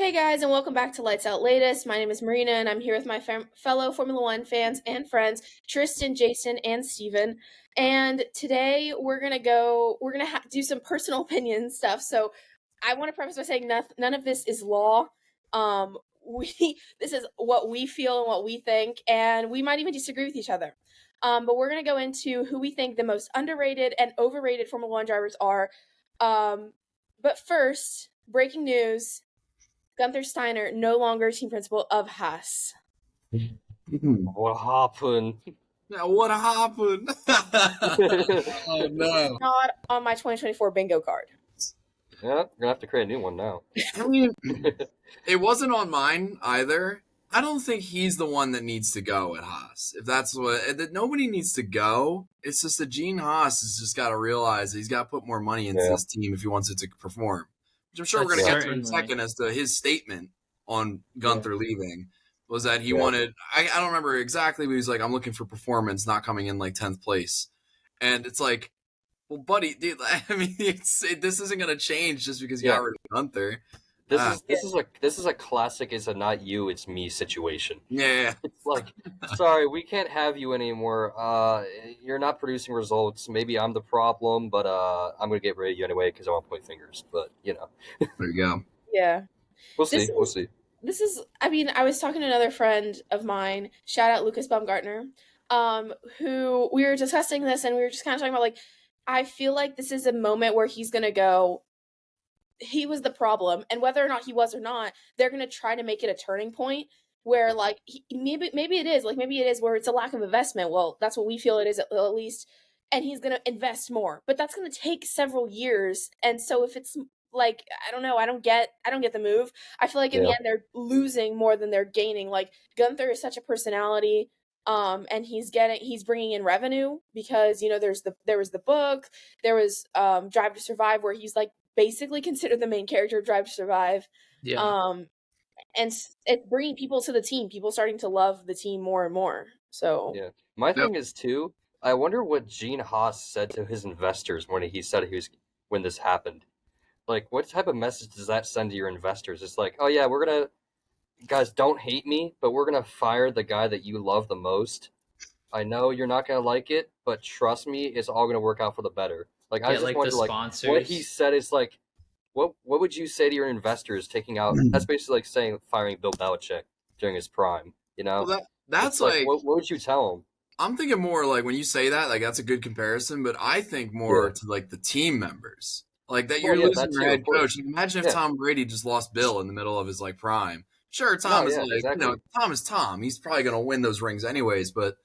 Hey guys, and welcome back to Lights Out Latest. My name is Marina, and I'm here with my fellow Formula One fans and friends, Tristan, Jason, and Steven. And today we're gonna do some personal opinion stuff. So I want to preface by saying none of this is law. This is what we feel and what we think, and we might even disagree with each other. But we're gonna go into who we think the most underrated and overrated Formula One drivers are. But first, breaking news. Guenther Steiner, no longer team principal of Haas. What happened? Now, what happened? Oh, no. Not on my 2024 bingo card. Yeah, we're gonna have to create a new one now. I mean, it wasn't on mine either. I don't think he's the one that needs to go at Haas. If that's that nobody needs to go. It's just that Gene Haas has just got to realize that he's got to put more money into his team if he wants it to perform. Which I'm sure we're going to get to in a second as to his statement on Guenther leaving was that he wanted, I don't remember exactly, but he was like, I'm looking for performance, not coming in like 10th place. And it's like, well, buddy, dude, I mean, this isn't going to change just because you got rid of Guenther. This is a classic "it's a not you, it's me" situation. Yeah. It's like, sorry, we can't have you anymore. You're not producing results. Maybe I'm the problem, but I'm gonna get rid of you anyway because I want to point fingers. But There you go. Yeah. We'll see. This is, I mean, I was talking to another friend of mine, shout out Lucas Baumgartner, who we were discussing this and we were just kind of talking about, like, I feel like this is a moment where he's going to go, he was the problem, and whether or not he was or not, they're going to try to make it a turning point where, like, maybe it is where it's a lack of investment. Well, that's what we feel it is at least, and he's going to invest more, but that's going to take several years. And so if it's like, I don't know, I don't get the move. I feel like in the end they're losing more than they're gaining. Like, Guenther is such a personality. And he's bringing in revenue because, you know, there was the book, there was Drive to Survive, where he's like basically considered the main character of Drive to Survive. Yeah. And it's bringing people to the team, people starting to love the team more and more. So yeah, my thing is too, I wonder what Gene Haas said to his investors when he said when this happened. Like, what type of message does that send to your investors? It's like, oh yeah, guys, don't hate me, but we're going to fire the guy that you love the most. I know you're not going to like it, but trust me, it's all going to work out for the better. Like, I just wonder, what he said is like, what would you say to your investors taking out, that's basically like saying firing Bill Belichick during his prime, you know? Well, that's like what would you tell him? I'm thinking more like when you say that, like that's a good comparison, but I think more to like the team members. Like that you're losing your head coach. Imagine if Tom Brady just lost Bill in the middle of his like prime. Sure, Tom is Tom is Tom. He's probably going to win those rings anyways, but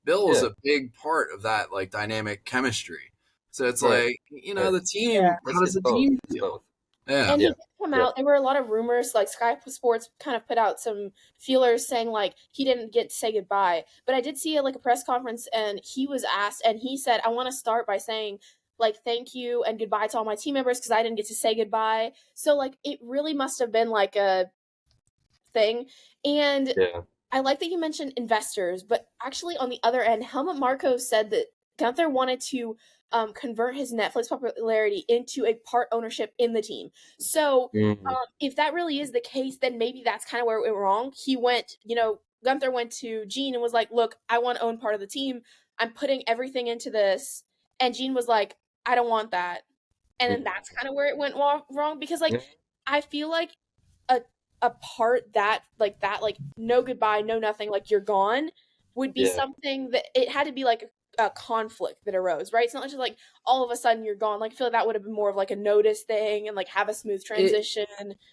Bill was a big part of that like dynamic chemistry. So it's like, you know, the team, how does the team feel? Yeah. And he did come out, there were a lot of rumors, like Sky Sports kind of put out some feelers saying like he didn't get to say goodbye. But I did see like a press conference and he was asked and he said, I want to start by saying like thank you and goodbye to all my team members because I didn't get to say goodbye. So like it really must have been like a thing. And I like that you mentioned investors, but actually on the other end, Helmut Marko said that Guenther wanted to convert his Netflix popularity into a part ownership in the team. So if that really is the case, then maybe that's kind of where it went wrong. Guenther went to Gene and was like, look, I want to own part of the team. I'm putting everything into this. And Gene was like, I don't want that. And then that's kind of where it went wrong because like, I feel like a part that no goodbye, no nothing, like you're gone would be something that it had to be like a conflict that arose, right? It's not just like all of a sudden you're gone. Like I feel like that would have been more of like a notice thing and like have a smooth transition.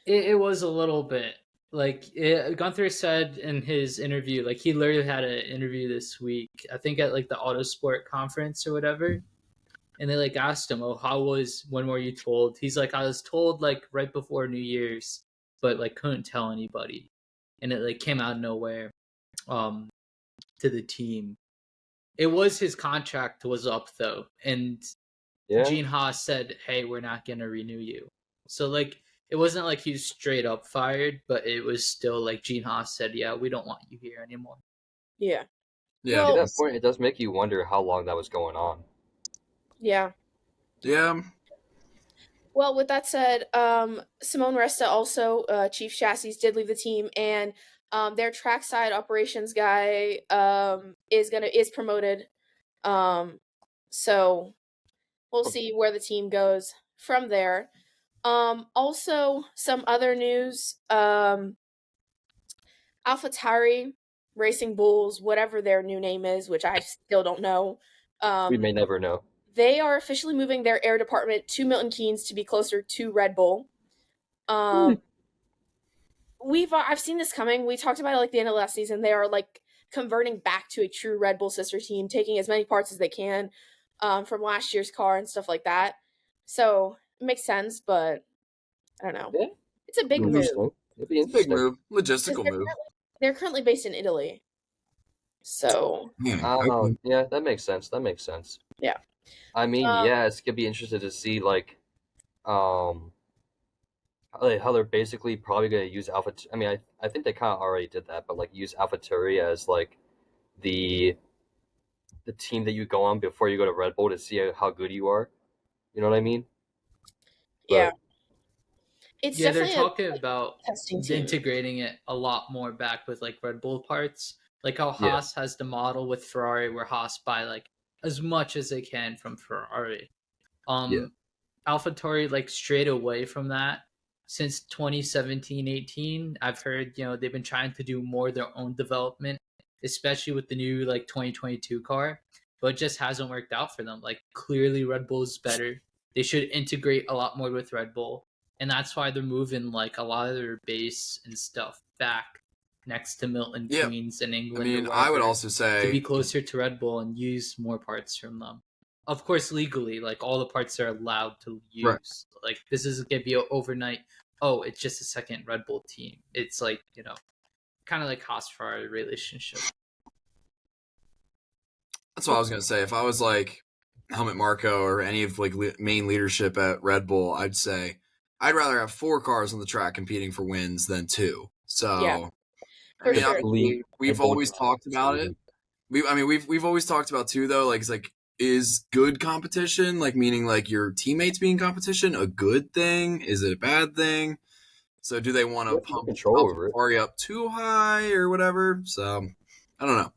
It was a little bit like Guenther said in his interview, like he literally had an interview this week, I think at like the Autosport conference or whatever. And they like asked him, when were you told? He's like, I was told like right before New Year's, but like couldn't tell anybody. And it like came out of nowhere to the team. It was his contract was up though, and Gene Haas said, "Hey, we're not gonna renew you." So like, it wasn't like he was straight up fired, but it was still like Gene Haas said, "Yeah, we don't want you here anymore." Yeah. At that point, it does make you wonder how long that was going on. Yeah. Yeah. Well, with that said, Simone Resta also, Chief Chassis, did leave the team, and their trackside operations guy is promoted. So we'll see where the team goes from there. Also, some other news: AlphaTauri, Racing Bulls, whatever their new name is, which I still don't know. We may never know. They are officially moving their air department to Milton Keynes to be closer to Red Bull. I've seen this coming. We talked about it like the end of last season. They are like converting back to a true Red Bull sister team, taking as many parts as they can from last year's car and stuff like that. So it makes sense, but I don't know. Yeah. It's a big move. It'd be It's a big interesting. move, logistical move. They're currently based in Italy. So yeah, that makes sense. yeah. I mean, it's gonna be interesting to see like how they're basically probably gonna use Alpha. I mean, I think they kind of already did that, but like use AlphaTauri as like the team that you go on before you go to Red Bull to see how good you are. You know what I mean? Yeah. It's they're talking about testing team. integrating it a lot more back with like Red Bull parts, like how Haas has the model with Ferrari, where Haas buy like as much as they can from Ferrari. AlphaTauri like strayed away from that since 2017-18. I've heard they've been trying to do more of their own development, especially with the new like 2022 car, but it just hasn't worked out for them. Like clearly Red Bull is better. They should integrate a lot more with Red Bull. And that's why they're moving like a lot of their base and stuff back next to Milton Keynes in England. I mean, I would also say to be closer to Red Bull and use more parts from them. Of course, legally, like all the parts are allowed to use. Right. Like this isn't gonna be an overnight. Oh, it's just a second Red Bull team. It's like kind of like Haas Ferrari relationship. That's what I was gonna say. If I was like Helmut Marko or any of like main leadership at Red Bull, I'd say I'd rather have 4 cars on the track competing for wins than 2. So, we've always talked about it. We've always talked about 2 though. Like it's like, is good competition, like meaning like your teammates being competition, a good thing? Is it a bad thing? So do they want to pump Ferrari up too high or whatever? So I don't know.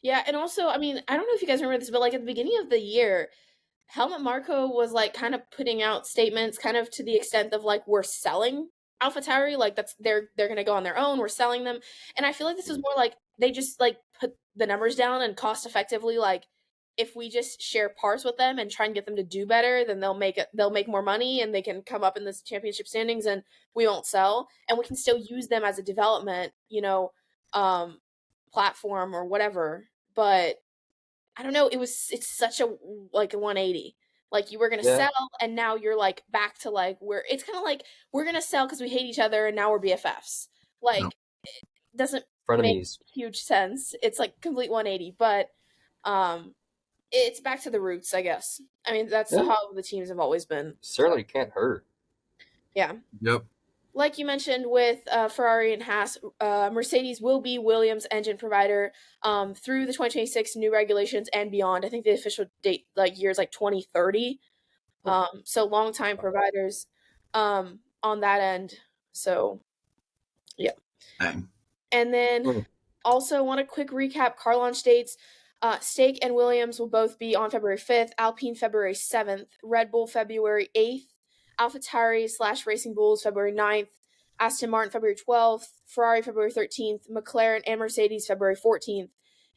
Yeah, and also, I mean, I don't know if you guys remember this, but like at the beginning of the year, Helmut Marko was like kind of putting out statements kind of to the extent of like, we're selling AlphaTauri, like that's they're going to go on their own, we're selling them. And I feel like this was more like they just like put the numbers down and cost effectively, like if we just share parts with them and try and get them to do better, then they'll make more money and they can come up in this championship standings and we won't sell, and we can still use them as a development, platform or whatever. But I don't know, it's such a like a 180. Like you were gonna sell and now you're like back to like it's kind of like we're gonna sell because we hate each other and now we're BFFs. Like it doesn't make huge sense. It's like complete 180, but it's back to the roots, I guess. I mean, that's how the teams have always been. Certainly can't hurt. Yeah. Yep. Like you mentioned with Ferrari and Haas, Mercedes will be Williams' engine provider through the 2026 new regulations and beyond. I think the official date year is like 2030. So long time providers on that end. So yeah. Dang. And then also want a quick recap car launch dates. Stake and Williams will both be on February 5th, Alpine February 7th, Red Bull February 8th, AlphaTauri / Racing Bulls February 9th, Aston Martin February 12th, Ferrari February 13th, McLaren and Mercedes February 14th,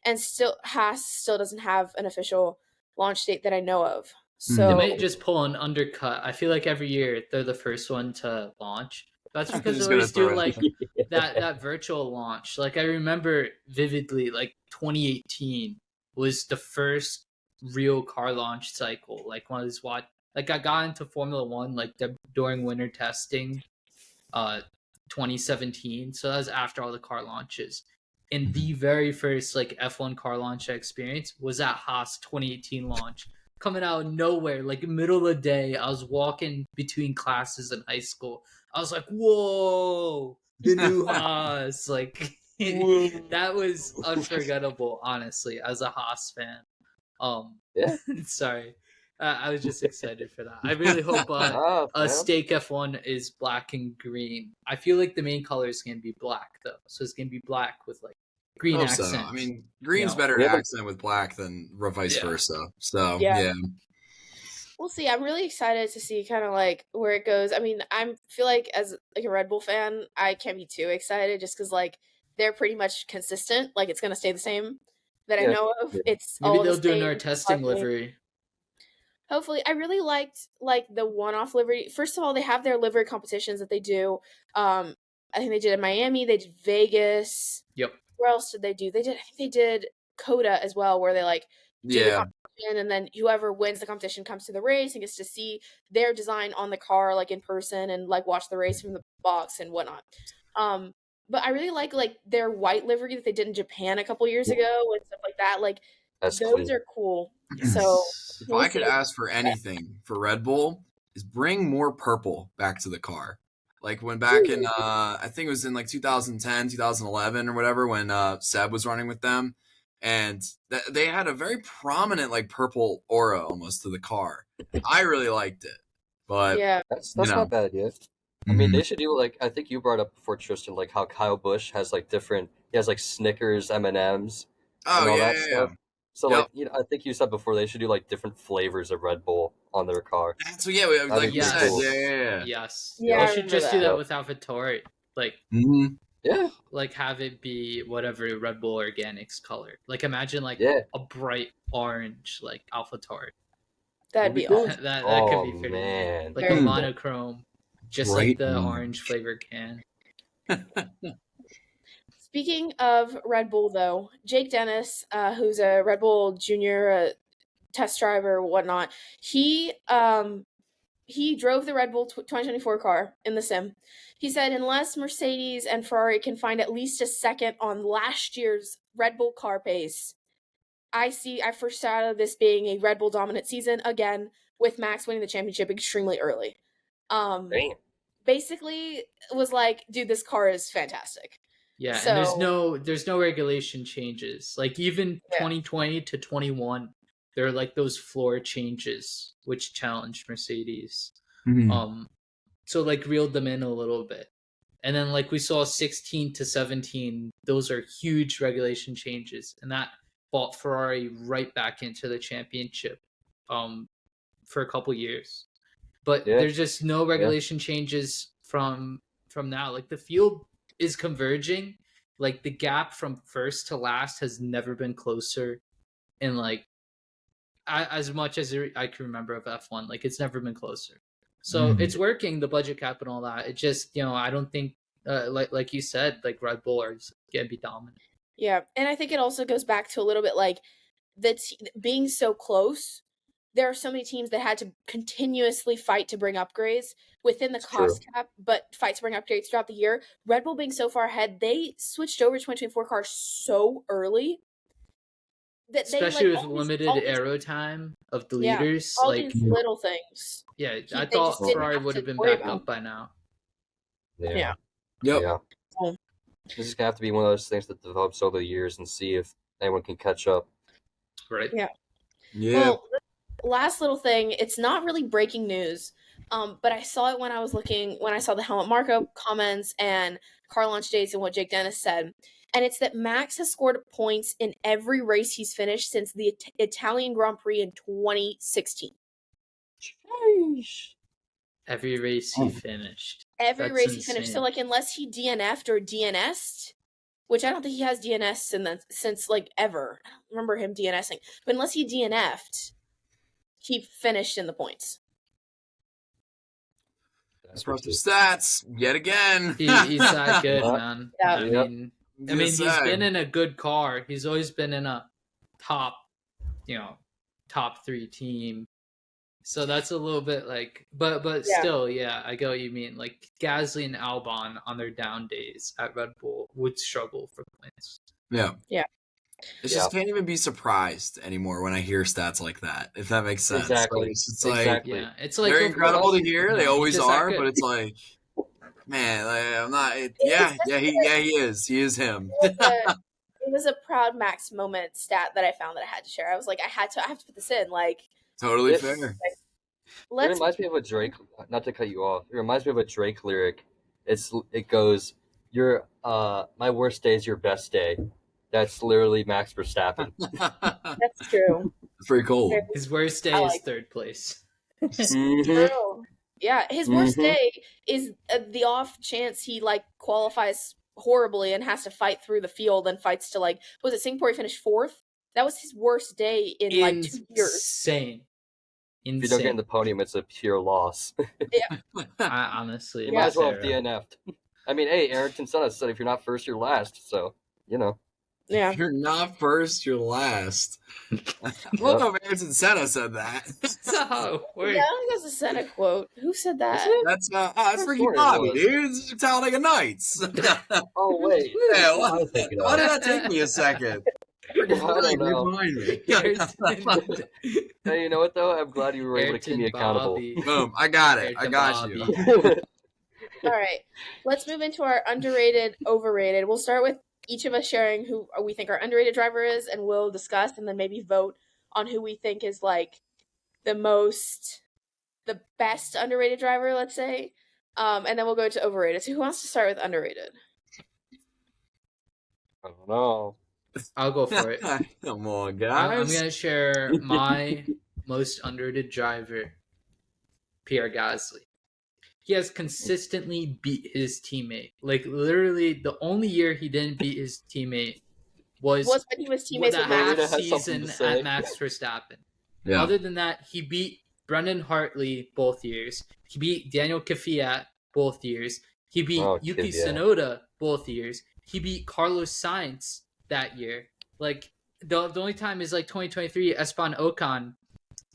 and Haas still doesn't have an official launch date that I know of. So they might just pull an undercut. I feel like every year they're the first one to launch. That's because they always do like that virtual launch. Like I remember vividly, like 2018 was the first real car launch cycle. Like one of these like I got into Formula One like during winter testing, 2017. So that was after all the car launches. And the very first like F1 car launch I experienced was at Haas 2018 launch. Coming out of nowhere, like middle of the day, I was walking between classes in high school. I was like, "Whoa, the new Haas!" Like that was unforgettable, honestly, as a Haas fan. Sorry. I was just excited for that. I really hope Ah, a man. Stake F1 is black and green. I feel like the main color is going to be black, though. So it's going to be black with, like, green Hope accents. so. I mean, green's You know. better We to haven't- accent with black than vice Yeah. versa. So, Yeah. yeah. We'll see. I'm really excited to see kind of like where it goes. I mean, I feel like as like a Red Bull fan, I can't be too excited just because like they're pretty much consistent. Like it's gonna stay the same that I Yeah. know of. Yeah. It's Maybe all they'll the do same another testing marketing. livery. Hopefully, I really liked like the one-off livery. First of all, they have their livery competitions that they do. I think they did in Miami. They did Vegas. Yep. Where else did they do? I think they did Coda as well, where they like do the Yeah. competition, and then whoever wins the competition comes to the race and gets to see their design on the car like in person and like watch the race from the box and whatnot. But I really like their white livery that they did in Japan a couple years ago and stuff like that. Like That's those clean. are cool. So If we'll I could see. ask for anything for Red Bull, is bring more purple back to the car. Like when back in, I think it was in like 2010, 2011 or whatever, when Seb was running with them. And they had a very prominent like purple aura almost to the car. I really liked it. But, Yeah, That's you know. not bad, yeah. I mean, Mhm. they should do like I think you brought up before, Tristan, like how Kyle Busch has like different. He has like Snickers, M&Ms, Oh, and all yeah, that yeah, stuff. yeah. So Yep. like I think you said before they should do like different flavors of Red Bull on their car. So, yeah, I like think you that's said, cool. yeah. Yes. Yeah, They I should remember just do that. that Yeah. with AlphaTauri. Like, Mm-hmm. Yeah, like have it be whatever Red Bull Organics color. Like imagine like yeah. a bright orange like AlphaTauri. that'd be cool. awesome. that Oh could be pretty neat. man, Like Very a cool. monochrome, just Bright like the orange. orange flavored can. Speaking of Red Bull, though, Jake Dennis, who's a Red Bull Junior test driver, whatnot, he drove the Red Bull 2024 car in the sim. He said, unless Mercedes and Ferrari can find at least a second on last year's Red Bull car pace, I foreshadow this being a Red Bull dominant season again, with Max winning the championship extremely early. damn. Basically, was like, dude, this car is fantastic. Yeah, So, and there's no regulation changes. Like even Yeah. 2020 to 21, there are like those floor changes which challenged Mercedes. Mhm. So like reeled them in a little bit. And then like we saw 16 to 17, those are huge regulation changes, and that brought Ferrari right back into the championship for a couple years. But Yeah. there's just no regulation changes from now. Like the field is converging. Like the gap from first to last has never been closer in like as much as I can remember of F1. Like it's never been closer. So Mhm. it's working, the budget cap and all that. It just, I don't think like you said, like Red Bull are gonna be dominant. yeah, and I think it also goes back to a little bit like being so close. There are so many teams that had to continuously fight to bring upgrades within the It's cost cap, but fight to bring upgrades throughout the year. Red Bull being so far ahead, they switched over to 2024 cars so early that Especially they with limited aero time of the leaders. all Like these little things. yeah, I they thought just didn't Ferrari have would to have been worry back about. up by now. Yeah. Yep. Yeah. Oh. This is gonna have to be one of those things that develops over the years and see if anyone can catch up. Right? Yeah. Yeah. Well, last little thing, it's not really breaking news, but I saw it when I saw the Helmut Marko comments and car launch dates and what Jake Dennis said. And it's that Max has scored points in every race he's finished since the Italian Grand Prix in 2016. Every race he finished. Every That's race he finished. So, insane. like, unless he DNF'd or DNS'd, which I don't think he has DNS since, like, ever. I don't remember him DNSing. But unless he DNF'd, he finished in the points. Impressive stats yet again. He's that good, man. Yeah. I mean, he's been in a good car. He's always been in a top 3 team. So that's a little bit like, but Yeah. still, yeah, I get what you mean. Like Gasly and Albon on their down days at Red Bull would struggle for points. Yeah. Yeah. It's just can't even be surprised anymore when I hear stats like that, if that makes sense. Exactly. Like, it's like Exactly. Yeah, it's like they're incredible to hear. They he's always just that are, good. but it's like, man, like, I'm not. He is. He is him. It was a proud Max moment stat that I found that I had to share. I was like, I have to put this in. Like, Totally If- fair. It Let's reminds me of a Drake. Not to cut you off. It reminds me of a Drake lyric. It goes, "Your my worst day is your best day." That's literally Max Verstappen. That's true. It's pretty cold. Very His worst day I is like- third place. Mhm. true. Yeah, his worst Mhm. day is the off chance he like qualifies horribly and has to fight through the field and fights to like was it Singapore he finished 4th? That was his worst day in like 2 years. Insane. If you don't get in Insane. the podium, it's a pure loss. I honestly, You might as well have Sarah. DNF'd. I mean, hey, Ayrton Senna said if you're not first, you're last. So, you know. Yeah. If you're not first, you're last. I don't know if Ayrton Senna said that. That's not how it works. Yeah, I think that's a Senna quote. Who said that? That's Ricky Sure it Bobby, was. dude. It's Talladega Nights. Oh, wait. Yeah, What am I why thinking did of? that take me a second? I don't know. Remind me. Hey, you know what, though? I'm glad you were able to keep me accountable. Boom, I got it. I Ayrton got you. Bobby. All right. Let's move into our underrated, overrated. We'll start with each of us sharing who we think our underrated driver is, and we'll discuss and then maybe vote on who we think is like the best underrated driver, let's say. And then we'll go to overrated. So who wants to start with underrated? I don't know. I'll go for it. Come on, I'm guys. going to share my most underrated driver, Pierre Gasly. He has consistently beat his teammate. Like, literally, the only year he didn't beat his teammate was when he was teammates the with Marina Max. has half something season to say. at Max Verstappen. Yeah. Other than that, he beat Brendan Hartley both years. He beat Daniel Kvyat both years. He beat Yuki Kvyat. Tsunoda both years. He beat Carlos Sainz that year. Like, the only time is like 2023 Esteban Ocon,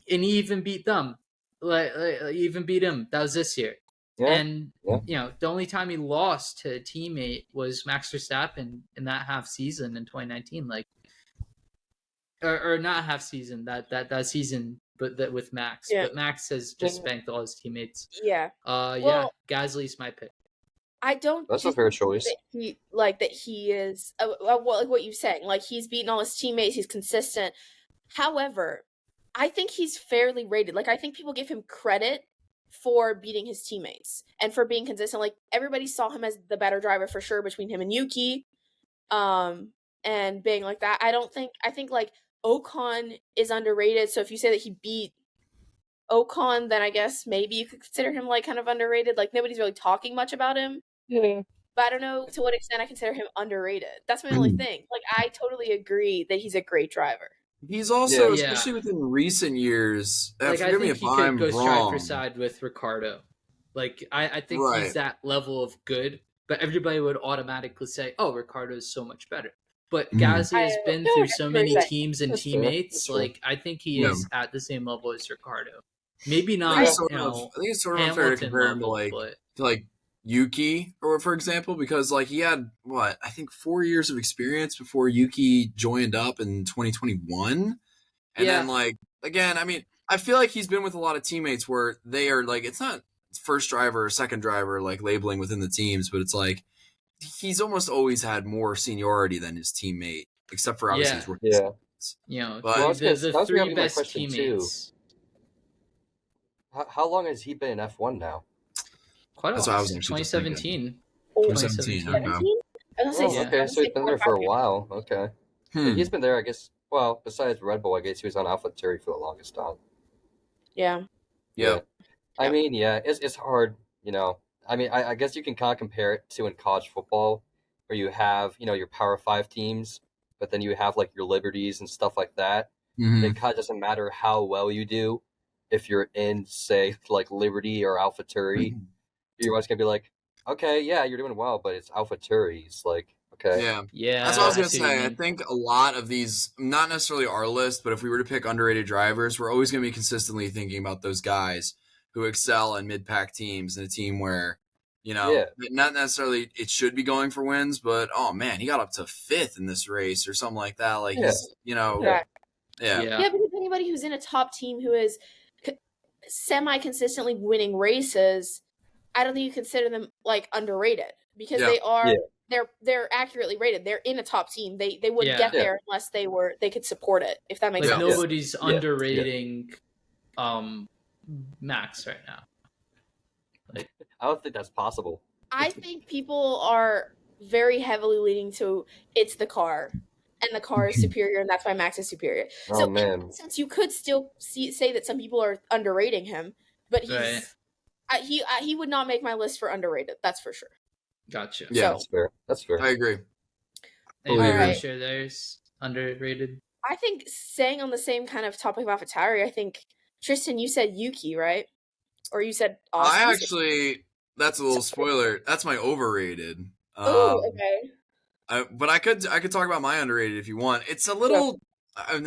and he even beat them. Like he even beat him. That was this year. Yeah. And Yeah. you know, the only time he lost to a teammate was Max Verstappen in that half season in 2019. Like, or not half season, that season, but that with Max. Yeah. But Max has just spanked all his teammates. Yeah. Yeah, Well- Gasly's my pick. I don't That's a just fair think choice. that he is like what you're saying. Like he's beaten all his teammates. He's consistent. However, I think he's fairly rated. Like I think people give him credit for beating his teammates and for being consistent. Like everybody saw him as the better driver for sure between him and Yuki, and being like that. I think like Ocon is underrated. So if you say that he beat Ocon, then I guess maybe you could consider him like kind of underrated. Like nobody's really talking much about him. Yeah. But I don't know to what extent I consider him underrated. That's my only thing. Like I totally agree that he's a great driver. He's also, Yeah. especially within recent years, Like I forgive me think if he could I'm go side for wrong. side with Ricardo. Like I think Right. he's that level of good, but everybody would automatically say, "Oh, Ricardo is so much better." But Gasly has been no, through that's so fair many to say. teams and That's fair. teammates. That's true. Like I think he Yeah. is at the same level as Ricardo. Maybe I not, think it's sort you of, know, I think it's sort of unfair to Hamilton compare him to level, but like Yuki, or for example, because like he had I think 4 years of experience before Yuki joined up in 2021, and Yeah. then like again, I mean, I feel like he's been with a lot of teammates where they are like it's not first driver or second driver like labeling within the teams, but it's like he's almost always had more seniority than his teammate, except for obviously Yeah. his rookie Yeah. seasons. you know, But- Well, I was the gonna- that was three gonna be my best question, too. teammates. How long has he been in F1 now? Quite a That's while. what I was actually just thinking. 2017. 2017, 2017. okay. I was gonna Oh, say, okay, so he's been there for a while. Okay. Yeah, Hmm. he's been there, I guess. Well, besides Red Bull, I guess he was on AlphaTauri for the longest time. Yeah. Yeah. I mean, yeah, it's hard, you know. I mean, I guess you can kind of compare it to in college football, where you have, you know, your Power 5 teams, but then you have like your Liberties and stuff like that. Mhm. It kind of doesn't matter how well you do if you're in, say, like Liberty or AlphaTauri. You're always gonna be like, okay, yeah, you're doing well, but it's AlphaTauri. It's like, okay, Yeah. Yeah, That's what I was going to see what you say. I mean. think a lot of these, not necessarily our list, but if we were to pick underrated drivers, we're always going to be consistently thinking about those guys who excel in mid-pack teams in a team where, you know, Yeah. not necessarily it should be going for wins, but, oh, man, he got up to 5th in this race or something like that. Like, Yeah. he's, you know, Yeah. yeah. Yeah, because anybody who's in a top team who is semi-consistently winning races, I don't think you consider them like underrated because Yeah. they are. Yeah. They're accurately rated. They're in a top team. They wouldn't Yeah. get there unless they could support it. If that makes Like sense. nobody's underrating Max right now. I don't think that's possible. I think people are very heavily leaning to it's the car, and the car is superior, and that's why Max is superior. Oh So, in man, that sense, you could still say that some people are underrating him, but he would not make my list for underrated. That's for sure. Gotcha. Yeah. that's fair. That's fair. I agree. Anybody All want right. to share theirs? Underrated? I think staying on the same kind of topic about Atari, I think Tristan, you said Yuki, right? Or you said Oscar? I actually, that's a little spoiler. That's my overrated. Oh, okay. But I could talk about my underrated if you want. It's a little.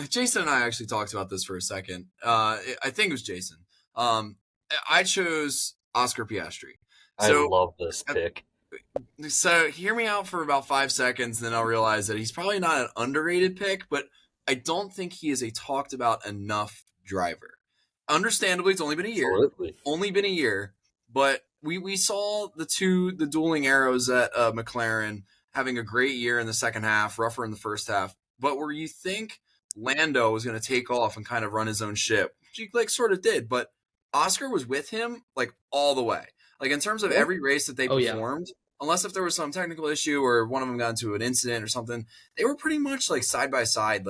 Jason and I actually talked about this for a second. I think it was Jason. I chose Oscar Piastri. I love this pick. So hear me out for about 5 seconds, then I'll realize that he's probably not an underrated pick, but I don't think he is a talked about enough driver. Understandably, it's only been a year. Absolutely. Only been a year, but we saw the dueling arrows at McLaren having a great year in the second half, rougher in the first half. But where you think Lando was going to take off and kind of run his own ship, he sort of did, but Oscar was with him all the way. In terms of every race that they performed, unless if there was some technical issue or one of them got into an incident or something, they were pretty much side by side.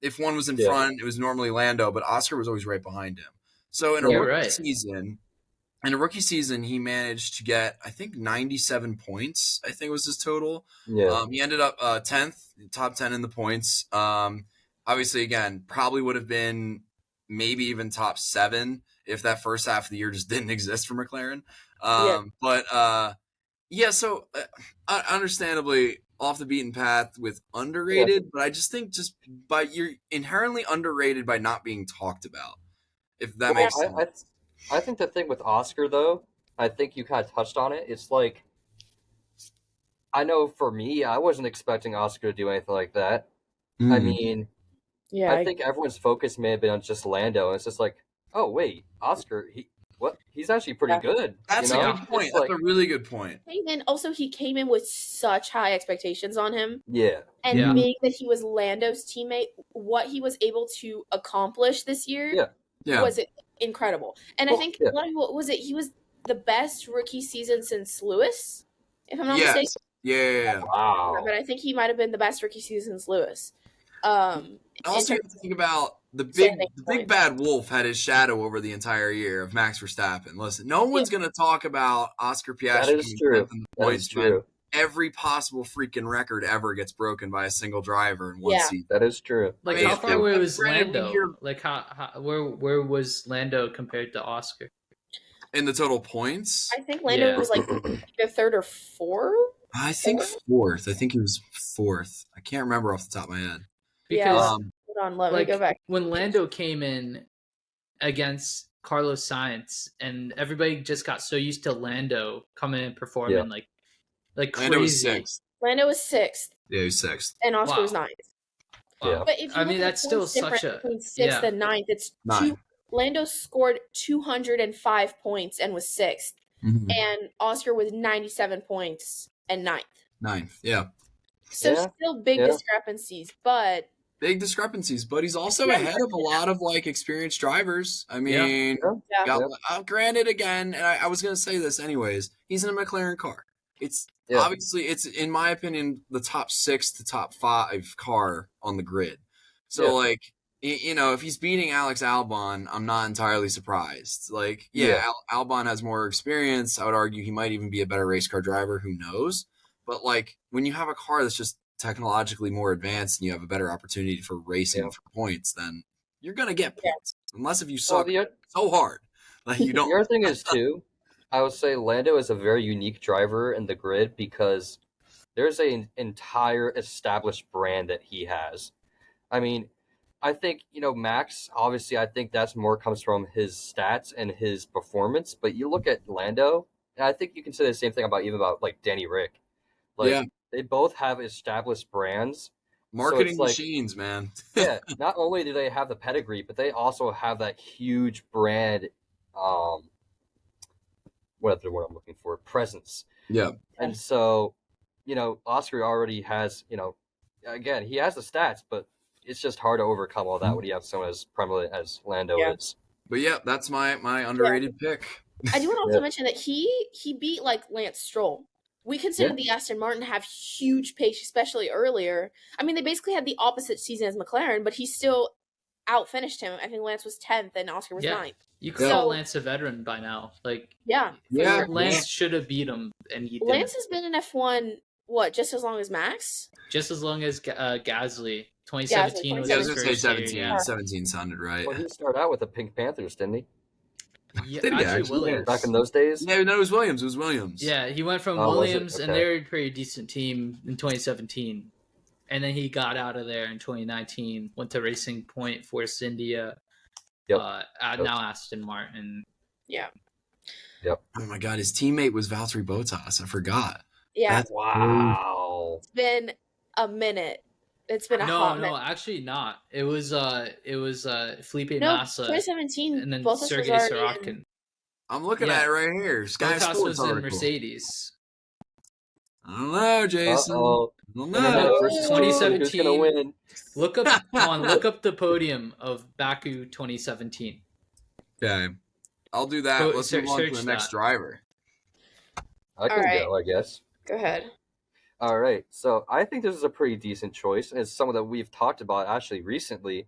If one was in front, it was normally Lando, but Oscar was always right behind him. So in a rookie season, he managed to get, I think, 97 points, I think was his total. Yeah. He ended up 10th, top 10 in the points. Obviously, again, probably would have been maybe even top 7 if that first half of the year just didn't exist for McLaren. So understandably off the beaten path with underrated, but I just think you're inherently underrated by not being talked about, if that makes sense. I think the thing with Oscar, though, I think you kind of touched on it. It's I know for me, I wasn't expecting Oscar to do anything like that. I mean, I think everyone's focus may have been on just Lando, and it's just oh wait, Oscar, he's actually pretty good. That's a good point. That's a really good point. And also, he came in with such high expectations on him. Yeah. And being that he was Lando's teammate, what he was able to accomplish this year was incredible. And I think a lot of people, he was the best rookie season since Lewis, if I'm not mistaken. Yeah. Wow. But I think he might have been the best rookie season since Lewis. Also, you have to think about the big bad wolf had his shadow over the entire year of Max Verstappen. Listen, no one's going to talk about Oscar Piastri. That is true. That is true. Every possible freaking record ever gets broken by a single driver in one season. That is true. How far away was Lando? Where was Lando compared to Oscar? In the total points? I think Lando was either third or fourth. I think fourth. I think he was fourth. I can't remember off the top of my head. Because hold on, let me go back. When Lando came in against Carlos Sainz, and everybody just got so used to Lando coming and performing like crazy. Lando was sixth. Lando was sixth. Yeah, he was sixth. And Oscar was ninth. Yeah. But if you that's still such a between sixth and ninth. It's Lando scored 205 points and was sixth, and Oscar was 97 points and ninth. Yeah. So still big discrepancies, but he's also ahead of a lot of experienced drivers. I mean, granted, again, and I was going to say this anyways, he's in a McLaren car. It's obviously, it's in my opinion, the top 6 to top 5 car on the grid. So if he's beating Alex Albon, I'm not entirely surprised. Albon has more experience. I would argue he might even be a better race car driver. Who knows? But when you have a car that's just technologically more advanced and you have a better opportunity for racing for points, then you're gonna get points. Unless if you suck so hard, you don't. The other thing is too, I would say Lando is a very unique driver in the grid because there's an entire established brand that he has. I mean, I think Max. Obviously, I think that's more comes from his stats and his performance. But you look at Lando, and I think you can say the same thing about Danny Rick. They both have established brands. Marketing machines, man. Not only do they have the pedigree, but they also have that huge brand, what the word I'm looking for, presence. Yeah. And so, Oscar already has, again, he has the stats, but it's just hard to overcome all that when you have someone as prevalent as Lando is. But yeah, that's my underrated pick. I do want to also mention that he beat like Lance Stroll. We consider Yeah. the Aston Martin to have huge pace, especially earlier. I mean, they basically had the opposite season as McLaren, but he still outfinished him. I think Lance was 10th and Oscar was 9th. You could call Lance a veteran by now. Like, yeah, sure. Lance should have beat him, and he didn't. Lance has been in F1 just as long as Max? Just as long as Gasly. 2017 was I was his gonna say first 17. year. 17 sounded right. Well, he started out with the Pink Panthers, didn't he? Yeah, Did he actually Williams. Back in those days? Yeah, no, it was Williams. It was Williams. Yeah, he went from Oh, was it? Williams, and Okay. they were a pretty decent team in 2017. And then he got out of there in 2019, went to Racing Point, Force India, now Aston Martin. Yeah. Yep. Oh my God, his teammate was Valtteri Bottas. I forgot. Yeah. Wow. It's been a minute. It's been a hot minute. No, actually not. It was Felipe No, Massa 2017, and then Bottas Sergei was already Sorokin. I'm looking at it right here. Sky Bottas Sports was in article. Mercedes. I don't know, Jason. Uh-oh. I don't Internet know. versus 2017. Who's gonna win? Look up the podium of Baku 2017. Okay, I'll do that. Go- Let's move on to search the next that. driver. I can Alright. go, I guess. Go ahead. All right, so I think this is a pretty decent choice, and it's someone that we've talked about actually recently.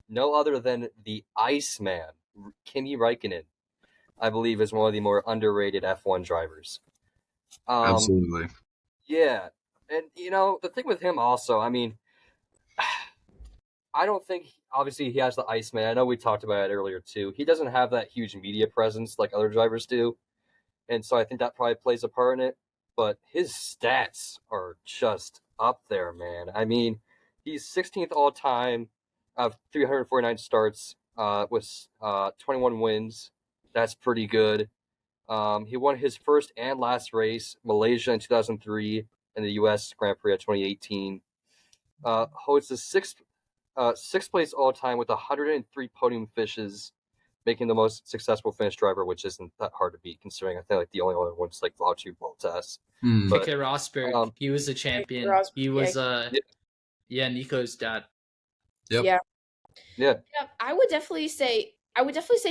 No other than the Iceman, Kimi Räikkönen. I believe is one of the more underrated F1 drivers. Absolutely. Yeah, and the thing with him also, I mean, I don't think obviously he has the Iceman. I know we talked about it earlier too. He doesn't have that huge media presence like other drivers do, and so I think that probably plays a part in it. But his stats are just up there, man. I mean, he's 16th all time of 349 starts with 21 wins. That's pretty good. He won his first and last race, Malaysia in 2003, and the U.S. Grand Prix at 2018. Holds the sixth place all time with 103 podium finishes, making the most successful Finnish driver, which isn't that hard to beat, considering I think like the only other one's like Valtteri Bottas. But Keke Rosberg, he was the champion. He was Nico's dad. Yep. Yeah. I would definitely say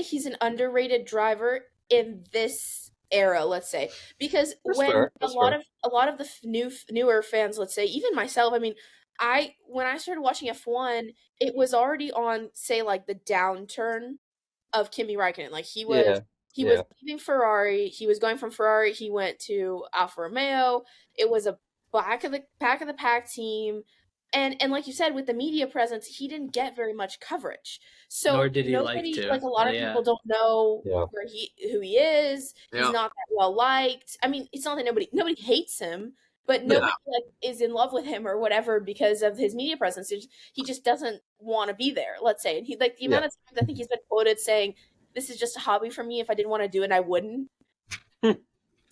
he's an underrated driver in this era, let's say, because That's when fair. a lot of the newer fans, let's say, even myself, I mean, when I started watching F1, it was already on, say, like the downturn of Kimi Räikkönen. Like he was leaving Ferrari. He was going from Ferrari. He went to Alfa Romeo. It was a back of the pack team. And like you said, with the media presence, he didn't get very much coverage. So nor did he nobody, like to. like a lot of people don't know who he is. Yeah. He's not that well liked. I mean, it's not that nobody hates him, but nobody is in love with him or whatever because of his media presence. He just doesn't want to be there, let's say. And he the amount of times I think he's been quoted saying, "This is just a hobby for me. If I didn't want to do it, I wouldn't."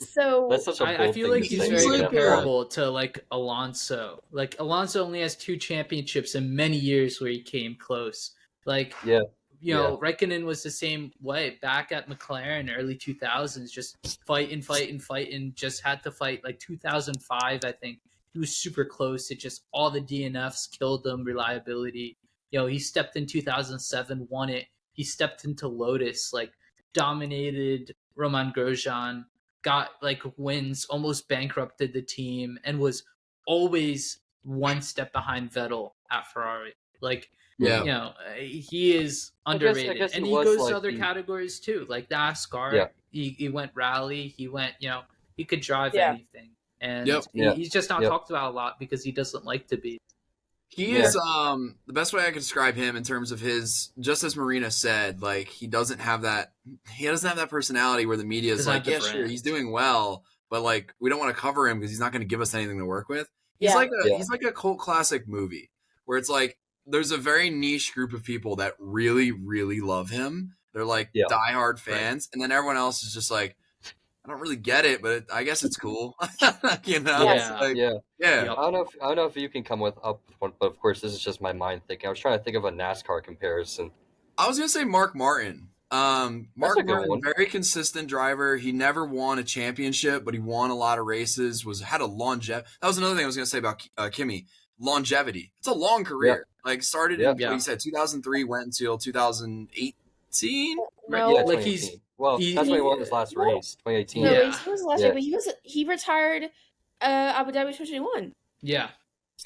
So that's such a bold I feel thing like to he's say. very comparable to like Alonso. Like Alonso only has 2 championships in many years where he came close. Like Räikkönen was the same way back at McLaren early 2000s, just fight and just had to fight. Like 2005, I think he was super close. It just all the DNFs killed him, reliability. He stepped in 2007, won it. He stepped into Lotus, like dominated Roman Grosjean, got like wins, almost bankrupted the team, and was always one step behind Vettel at Ferrari. Like, he is underrated. I guess and he he was goes like to other categories too, like NASCAR. Yeah. He went rally. He went, he could drive anything. And he's just not talked about a lot because he doesn't like to be. He is the best way I could describe him in terms of his, just as Marina said, like he doesn't have that personality where the media is like, sure, he's doing well, but like we don't want to cover him because he's not going to give us anything to work with. He's he's like a cult classic movie where it's like there's a very niche group of people that really, really love him. They're like diehard fans, and then everyone else is just like, I don't really get it, but I guess it's cool. I don't know if you can come up with one, but of course this is just my mind thinking. I was trying to think of a NASCAR comparison. I was gonna say Mark Martin. Mark Martin, very consistent driver. He never won a championship, but he won a lot of races. Had a longevity. That was another thing I was gonna say about Kimi. Longevity. It's a long career. Like started in like you said 2003, went until 2008, No, Yeah, Like 2018. Well, he- that's when he he- won his last no. race, 2018. No, Yeah. he was the last Yeah. year, but he retired Abu Dhabi 2021. Yeah.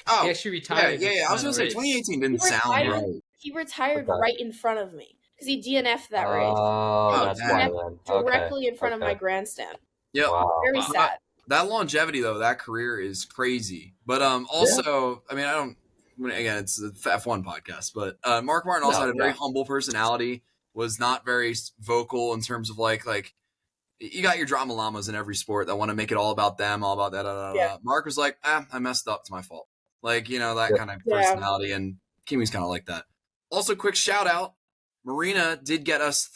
Oh, He actually retired. yeah. his I was final gonna say race. 2018 didn't sound right. He retired Okay. right in front of me because he DNF'd that race. Oh, Oh, that's dang. why DNF'd then. directly in front of Okay. my grandstand. Yep. Very Wow. sad. That longevity though, that career is crazy. But also, I mean, again, it's a F1 podcast, but Mark Martin also had a very humble personality. Was not very vocal in terms of like you got your drama llamas in every sport that want to make it all about them, all about that. Yeah. Mark was like, I messed up. It's my fault. Like, that kind of personality, and Kimi's kind of like that. Also, quick shout out. Marina did get us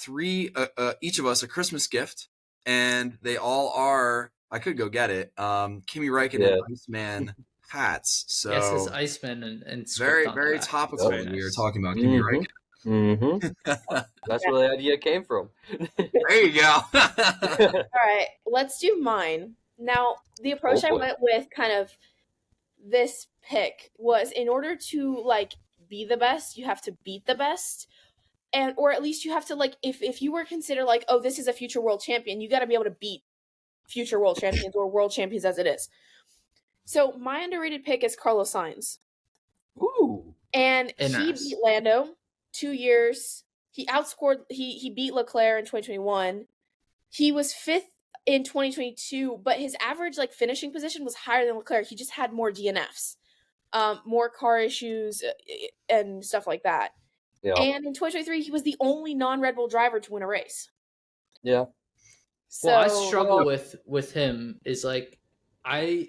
each of us a Christmas gift, and they all are, I could go get it, Kimi Räikkönen Iceman hats. So Yes, his Iceman and very, very topical when we were talking about Kimi Räikkönen. That's where the idea came from. There you go. All right, let's do mine. Now, the approach I went with kind of this pick was in order to like be the best, you have to beat the best. Or at least you have to like if you were considered like, oh, this is a future world champion, you got to be able to beat future world champions or world champions as it is. So my underrated pick is Carlos Sainz. Ooh. And he beat Lando 2 years. He beat Leclerc in 2021. He was 5th in 2022, but his average like finishing position was higher than Leclerc. He just had more DNFs, more car issues and stuff like that. Yeah. And in 2023, he was the only non-Red Bull driver to win a race. Yeah. So I struggle with him is like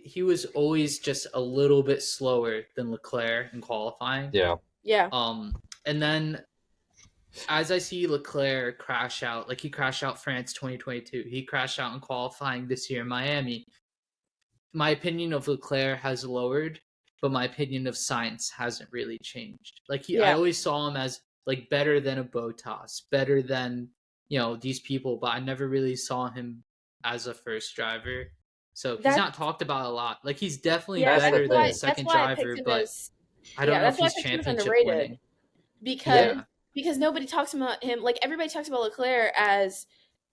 he was always just a little bit slower than Leclerc in qualifying. Yeah. Yeah. And then as I see Leclerc crash out, like he crashed out France 2022, he crashed out in qualifying this year in Miami. My opinion of Leclerc has lowered, but my opinion of Sainz hasn't really changed. Like I always saw him as like better than a Bottas, better than these people, but I never really saw him as a first driver. So he's not talked about a lot. Like he's definitely better than a second driver, but I don't know if he's championship winning. Because nobody talks about him, like everybody talks about Leclerc as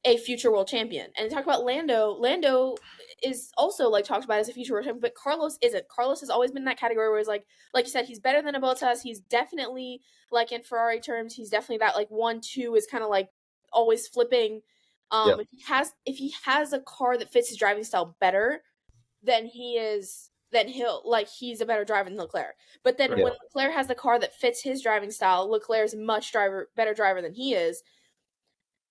a future world champion, and talk about Lando is also like talked about as a future world champion, but Carlos isn't. Carlos has always been in that category where it's like you said, he's better than a Bottas. He's definitely, like in Ferrari terms, he's definitely that like 1-2 is kind of like always flipping. If he has a car that fits his driving style better, then he's a better driver than Leclerc. But then when Leclerc has the car that fits his driving style, Leclerc is a much better driver than he is.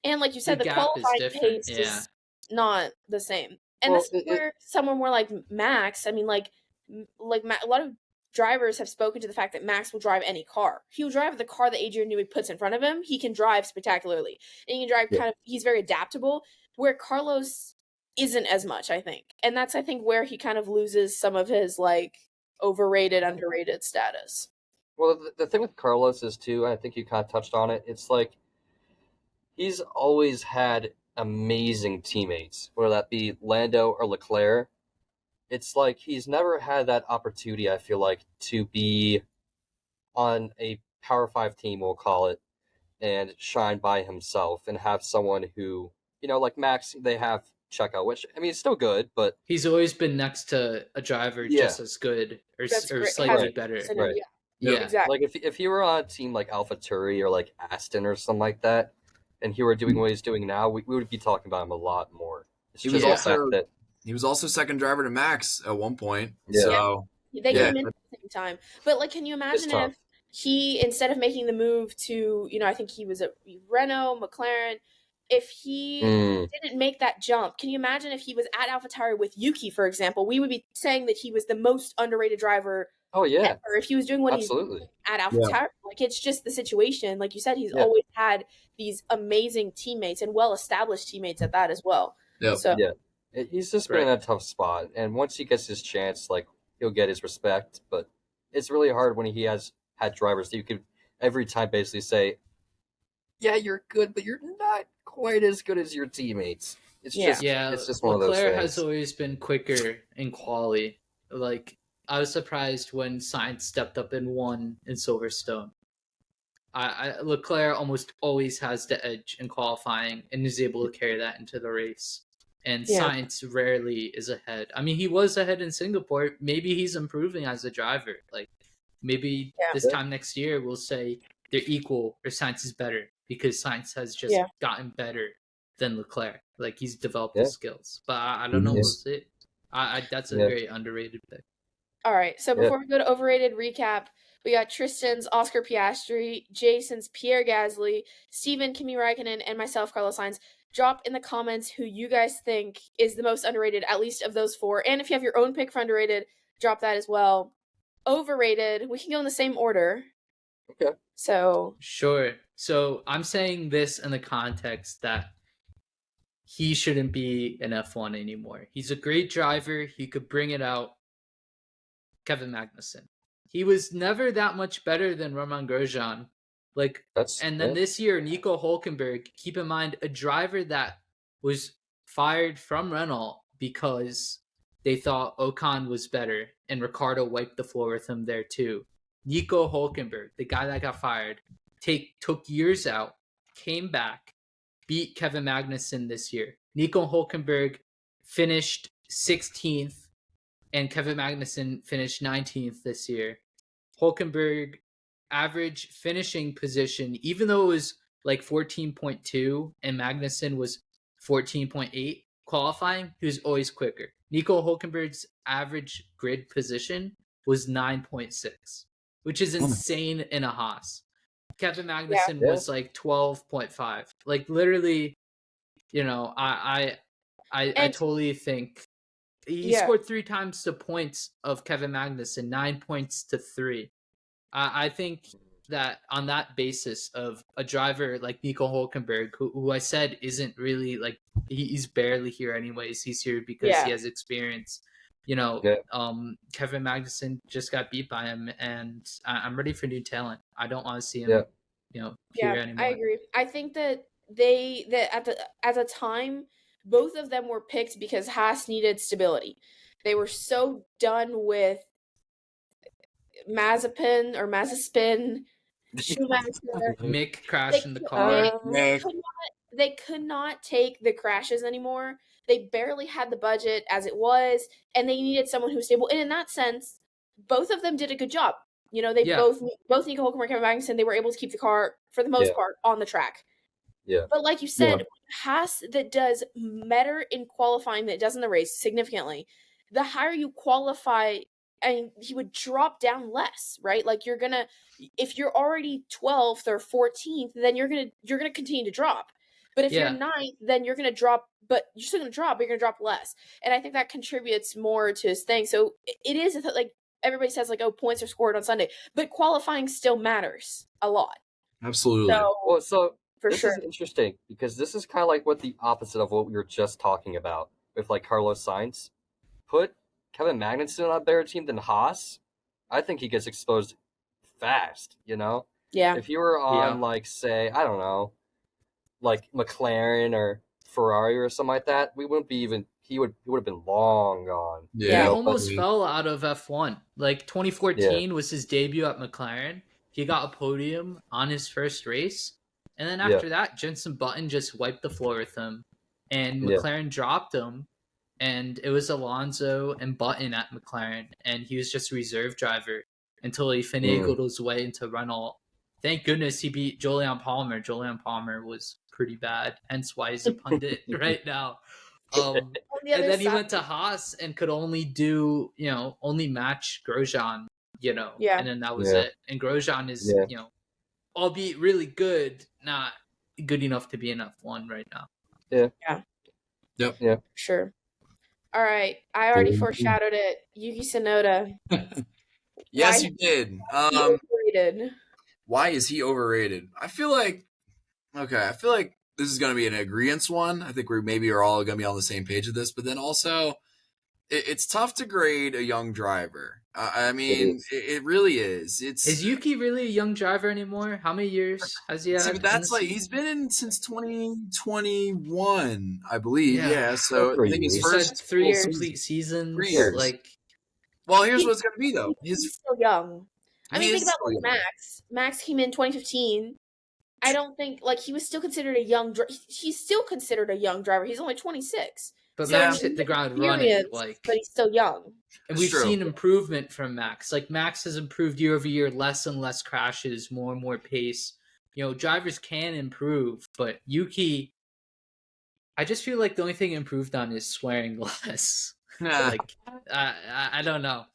And like you said, the qualifying pace is not the same. And this is where someone more like Max, I mean, like a lot of drivers have spoken to the fact that Max will drive any car. He'll drive the car that Adrian Newey puts in front of him. He can drive spectacularly. And he can drive he's very adaptable, where Carlos isn't as much, I think. And that's, I think, where he kind of loses some of his like overrated, underrated status. Well, the thing with Carlos is too, and I think you kind of touched on it, it's like he's always had amazing teammates, whether that be Lando or Leclerc. It's like he's never had that opportunity, I feel like, to be on a Power 5 team, we'll call it, and shine by himself and have someone who, like Max, they have Checo, which, I mean, it's still good, but he's always been next to a driver just as good or slightly better. Right. Yeah, exactly. Like if he were on a team like AlphaTauri or like Aston or something like that, and he were doing what he's doing now, we would be talking about him a lot more. He was also second driver to Max at one point. Yeah. So they came in at the same time. But like, can you imagine if he, instead of making the move to, I think he was at Renault, McLaren, if he didn't make that jump, can you imagine if he was at AlphaTauri with Yuki, for example? We would be saying that he was the most underrated driver. Oh yeah. Ever, if he was doing what he's doing at AlphaTauri. Yeah. Like, it's just the situation. Like you said, he's always had these amazing teammates and well-established teammates at that as well. Yep. So he's just been in a tough spot, and once he gets his chance, like, he'll get his respect. But it's really hard when he has had drivers that you could every time basically say, "Yeah, you're good, but you're not quite as good as your teammates." It's just one of those things. Leclerc has always been quicker in quali. Like, I was surprised when Sainz stepped up and won in Silverstone. Leclerc almost always has the edge in qualifying and is able to carry that into the race. And Yeah. Sainz rarely is ahead. I mean, he was ahead in Singapore. Maybe he's improving as a driver. Like, maybe this time next year we'll say they're equal or Sainz is better because Sainz has just gotten better than Leclerc. Like, he's developed the skills. But I don't know. We'll see. That's a very underrated pick. All right. So before we go to overrated recap, we got Tristan's Oscar Piastri, Jason's Pierre Gasly, Steven Kimi Räikkönen, and myself, Carlos Sainz. Drop in the comments who you guys think is the most underrated, at least of those four. And if you have your own pick for underrated, drop that as well. Overrated, we can go in the same order. Okay. So. Sure. So I'm saying this in the context that he shouldn't be an F1 anymore. He's a great driver. He could bring it out. Kevin Magnussen. He was never that much better than Romain Grosjean. This year, Nico Hülkenberg, keep in mind, a driver that was fired from Renault because they thought Ocon was better, and Ricciardo wiped the floor with him there too. Nico Hülkenberg, the guy that got fired, took years out, came back, beat Kevin Magnussen this year. Nico Hülkenberg finished 16th, and Kevin Magnussen finished 19th this year. Hülkenberg average finishing position, even though it was like 14.2 and Magnussen was 14.8 qualifying, he was always quicker. Nico Hülkenberg's average grid position was 9.6, which is insane in a Haas. Kevin Magnussen was like 12.5. Like, literally, I totally think he scored 3 times the points of Kevin Magnussen, 9 points to 3. I think that on that basis of a driver like Nico Hülkenberg, who I said isn't really like, he's barely here anyways. He's here because he has experience. Kevin Magnussen just got beat by him, and I'm ready for new talent. I don't want to see him, here anymore. I agree. I think that at the time, both of them were picked because Haas needed stability. They were so done with Mazepin, Schumacher. Mick crashing the car. They could not take the crashes anymore. They barely had the budget as it was, and they needed someone who was stable. And in that sense, both of them did a good job. Both Nico Hülkenberg and Kevin Magnussen, they were able to keep the car, for the most part, on the track. Yeah. But like you said, Haas that does better in qualifying than it does in the race significantly. The higher you qualify, and he would drop down less, right? Like, if you're already 12th or 14th, then you're gonna continue to drop. But if you're 9th, then you're gonna drop, but you're still gonna drop, but you're gonna drop less. And I think that contributes more to his thing. So it is like everybody says, like, oh, points are scored on Sunday, but qualifying still matters a lot. Absolutely. So this is interesting because this is kind of like the opposite of what we were just talking about with like Carlos Sainz. Put Kevin Magnussen on a better team than Haas, I think he gets exposed fast, Yeah. If you were on, like, say, I don't know, like McLaren or Ferrari or something like that, we wouldn't be even, he would have been long gone. Yeah. He almost fell out of F1. Like, 2014 was his debut at McLaren. He got a podium on his first race. And then after that, Jenson Button just wiped the floor with him. And McLaren dropped him. And it was Alonso and Button at McLaren, and he was just a reserve driver until he finagled his way into Renault. Thank goodness he beat Jolyon Palmer. Jolyon Palmer was pretty bad, hence why he's a pundit right now. And then he went to Haas and could only do, only match Grosjean, and then that was it. And Grosjean is, albeit really good, not good enough to be an F1 right now. Yep. Sure. All right, I already foreshadowed it. Yuki Tsunoda. Yes, you did. Overrated. Why is he overrated? I feel like this is going to be an agreeance one. I think we maybe are all going to be on the same page with this, but then also it's tough to grade a young driver. I mean, it really is. Is Yuki really a young driver anymore? How many years has he had? See, but that's like he's been in since 2021, I believe. Yeah, so I think his first 3 complete seasons. 3 years. Like, well, here's what it's going to be though. He's still young. I mean, think about Oh, yeah. Max. Max came in 2015. I don't think like he was still considered a young. He's still considered a young driver. He's only 26. But So Max he's hit the ground running, experienced, but he's still young. and It's we've true. seen improvement from Max. Like Max has improved year over year, less and less crashes, more and more pace. Drivers can improve, but Yuki, I just feel like the only thing improved on is swearing less. Like, I don't know.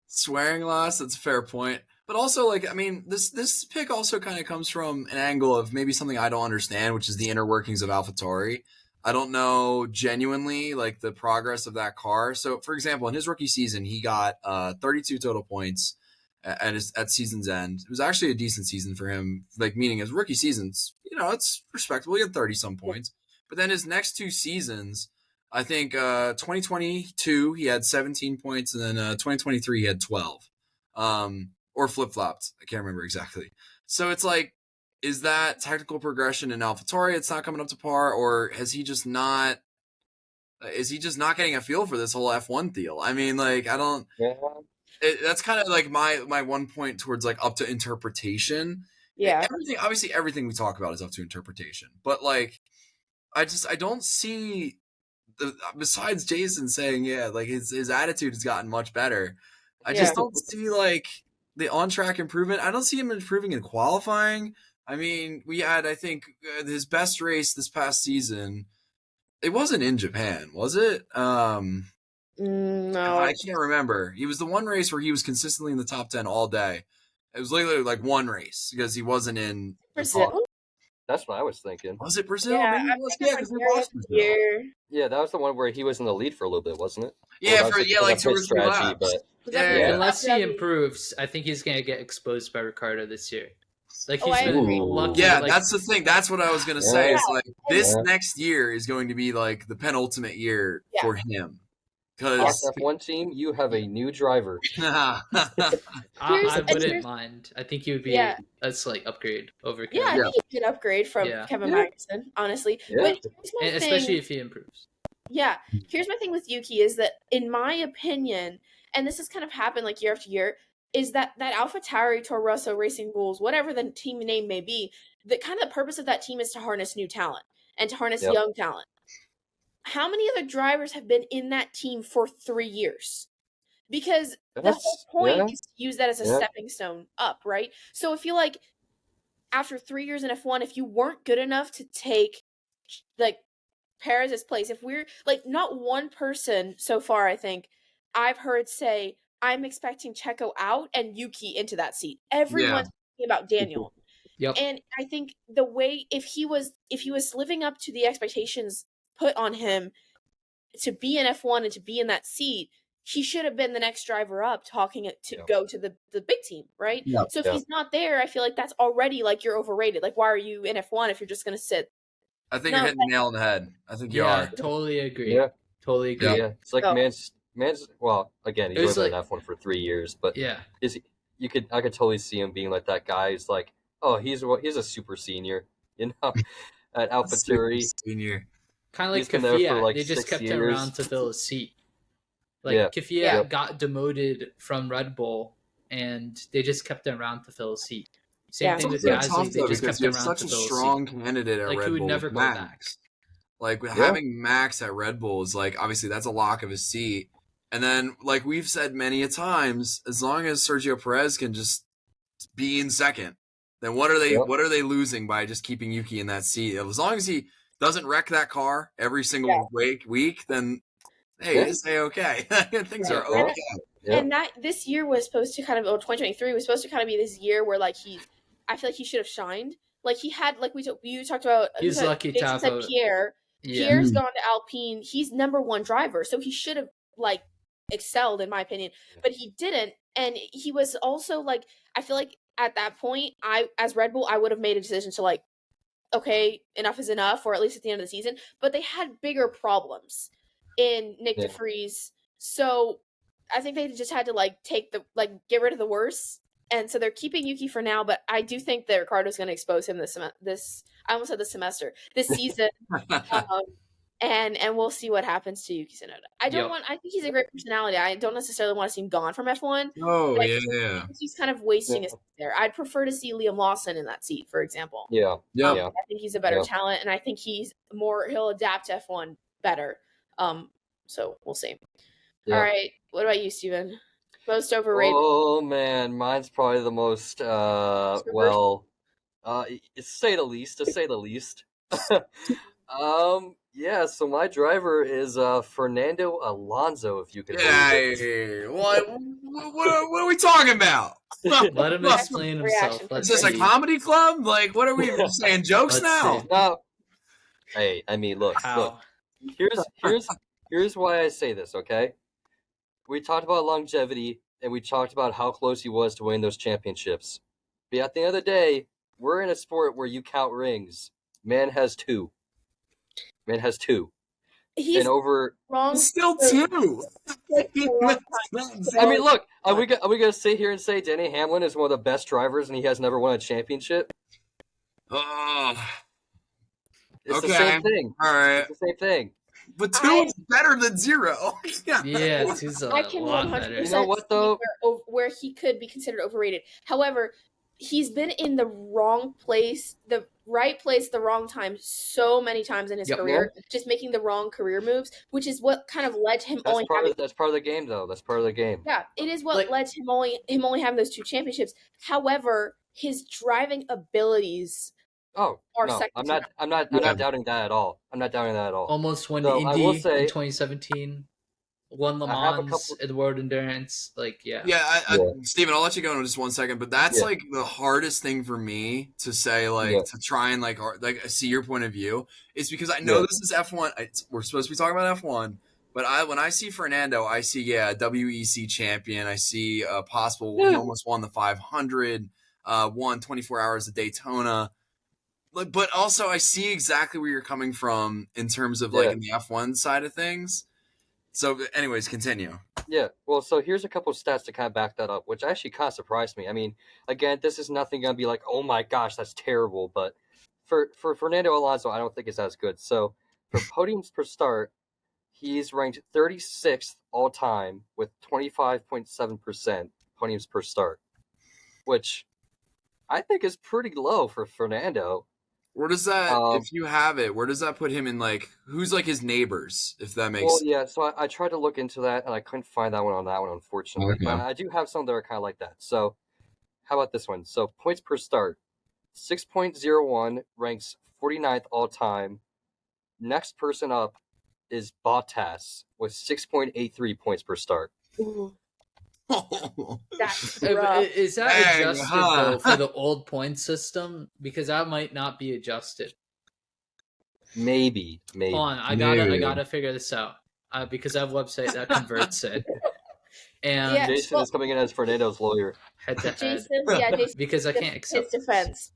Swearing less, that's a fair point. But also, like, I mean, this pick also kind of comes from an angle of maybe something I don't understand, which is the inner workings of AlphaTauri. I don't know genuinely like the progress of that car. So, for example, in his rookie season, he got 32 total points at season's end. It was actually a decent season for him, like meaning his rookie seasons. It's respectable. He had 30 some points. But then his next two seasons, I think 2022 he had 17 points, and then 2023 he had 12. Or flip-flopped. I can't remember exactly. So it's like, is that technical progression in AlphaTauri? It's not coming up to par, or is he just not getting a feel for this whole F1 deal? I mean, like, I don't. Yeah. That's kind of like my one point towards like up to interpretation. Yeah. Everything we talk about is up to interpretation. But like, I don't see besides Jason saying, yeah, like his attitude has gotten much better. I just don't see like the on-track improvement. I don't see him improving in qualifying. I mean, we had, I think, his best race this past season. It wasn't in Japan, was it? No, I can't remember. He was the one race where he was consistently in the top 10 all day. It was literally like one race because he wasn't in Brazil. That's what I was thinking. Was it Brazil? Yeah, Maybe it was. Yeah, because we lost Brazil. Year. Yeah, that was the one where he was in the lead for a little bit, wasn't it? Yeah, Well, like 2 or 3 laps. But Unless he improves, I think he's gonna get exposed by Ricardo this year. Like he's been lucky. Yeah, like, that's the thing. That's what I was gonna say. It's like this next year is going to be like the penultimate year for him. Because F1 team, you have a new driver. I wouldn't mind. I think he would be a slight upgrade over Kevin. Yeah, I think he could upgrade from Kevin Magnussen, honestly. But especially if he improves. Yeah, here's my thing with Yuki is that, in my opinion, and this has kind of happened like year after year, is that AlphaTauri, Toro Rosso, Racing Bulls, whatever the team name may be, the kind of the purpose of that team is to harness new talent and to harness young talent. How many other drivers have been in that team for 3 years? Because the whole point is to use that as a stepping stone up, right? So I feel like after 3 years in F1, if you weren't good enough to take like Perez's place, if we're like, not one person so far, I think I've heard say, I'm expecting Checo out and Yuki into that seat. Everyone's talking about Daniel. Yep. And I think the way, if he was living up to the expectations put on him to be in F1 and to be in that seat, he should have been the next driver up talking to go to the big team, right? Yep. So if he's not there, I feel like that's already like you're overrated. Like, why are you in F1 if you're just going to sit? I think you're hitting the nail on the head. I think you are. Totally agree. Yeah. Totally agree. Yeah. It's like man's well, again, he was in F1 for 3 years, but I could totally see him being like that guy who's like, oh, he's a super senior, at AlphaTauri. Senior. Kind of like Kvyat, they just kept him around to fill a seat. Like Kvyat got demoted from Red Bull, and they just kept him around to fill a seat. Same thing with Gasly, they just kept him around to fill a seat. Such a strong candidate at Red Bull. He would never go back. Like having Max at Red Bull is like obviously that's a lock of his seat. And then like we've said many a times, as long as Sergio Perez can just be in second, then what are they losing by just keeping Yuki in that seat? As long as he doesn't wreck that car every single week, then hey, it's okay. Things are okay. And that this year was supposed to kind of, or 2023 was supposed to kind of be this year where like I feel like he should have shined. Like he had, like you talked about. He's lucky to have Pierre. Yeah. Pierre's gone to Alpine. He's number one driver, so he should have like excelled in my opinion, but he didn't. And he was also like, I feel like at that point, as Red Bull, I would have made a decision to like, okay, enough is enough, or at least at the end of the season. But they had bigger problems in Nick de Vries, so I think they just had to like get rid of the worst. And so they're keeping Yuki for now, but I do think that Ricardo's going to expose him this I almost said this semester, this season. and we'll see what happens to Yuki Tsunoda. I think he's a great personality. I don't necessarily want to see him gone from F1. Oh, but yeah. I think he's kind of wasting his seat there. I'd prefer to see Liam Lawson in that seat, for example. Yeah. Yeah. I think he's a better talent, and I think he'll adapt to F1 better. So we'll see. Yeah. All right, what about you, Steven? Most overrated? Oh man, mine's probably the most say the least, to say the least. Yeah, so my driver is Fernando Alonso, if you could believe it. What are we talking about? Let him explain himself. Is this a comedy club? Like, what are we saying jokes now? See. No. Hey, I mean, look. Here's why I say this, okay? We talked about longevity, and we talked about how close he was to winning those championships. But at the end of the day, we're in a sport where you count rings. Man has two. He's wrong. Still two. I mean, look, are we gonna sit here and say Denny Hamlin is one of the best drivers and he has never won a championship? It's the same thing. All right. It's the same thing. But 2 is better than 0. Yeah, 2's a lot better. You know what, though? Where he could be considered overrated. However, he's been in the wrong place, the right place, the wrong time so many times in his career, just making the wrong career moves, which is what kind of led to him that's part of the game, though. That's part of the game. Yeah, it is what led to him only having those 2 championships. However, his driving abilities are second. I'm not doubting that at all. Almost won the Indy in 2017. Won Le Mans at World Endurance. Steven, I'll let you go in just 1 second, but that's like the hardest thing for me to say, to try and see your point of view, is because I know this is F1. We're supposed to be talking about F1, but when I see Fernando, I see WEC champion. I see possible. He almost won the 500. Won 24 hours of Daytona. But also, I see exactly where you're coming from in terms of in the F1 side of things. So, anyways, continue. Yeah, well, so here's a couple of stats to kind of back that up, which actually kind of surprised me. I mean, again, this is nothing going to be like, oh my gosh, that's terrible. But for Fernando Alonso, I don't think it's as good. So for podiums per start, he's ranked 36th all time with 25.7% podiums per start, which I think is pretty low for Fernando. Where does that, if you have it, where does that put him in, who's his neighbors, if that makes sense? Well, yeah, so I tried to look into that, and I couldn't find that one, unfortunately. Okay. But I do have some that are kind of like that. So how about this one? So points per start, 6.01, ranks 49th all time. Next person up is Bottas with 6.83 points per start. That's rough. Is that adjusted though for the old point system? Because that might not be adjusted. Maybe. Hold on, I gotta figure this out because I have a website that converts it. And Jason is coming in as Fernando's lawyer. Head to head. Jason, because I can't accept his defense.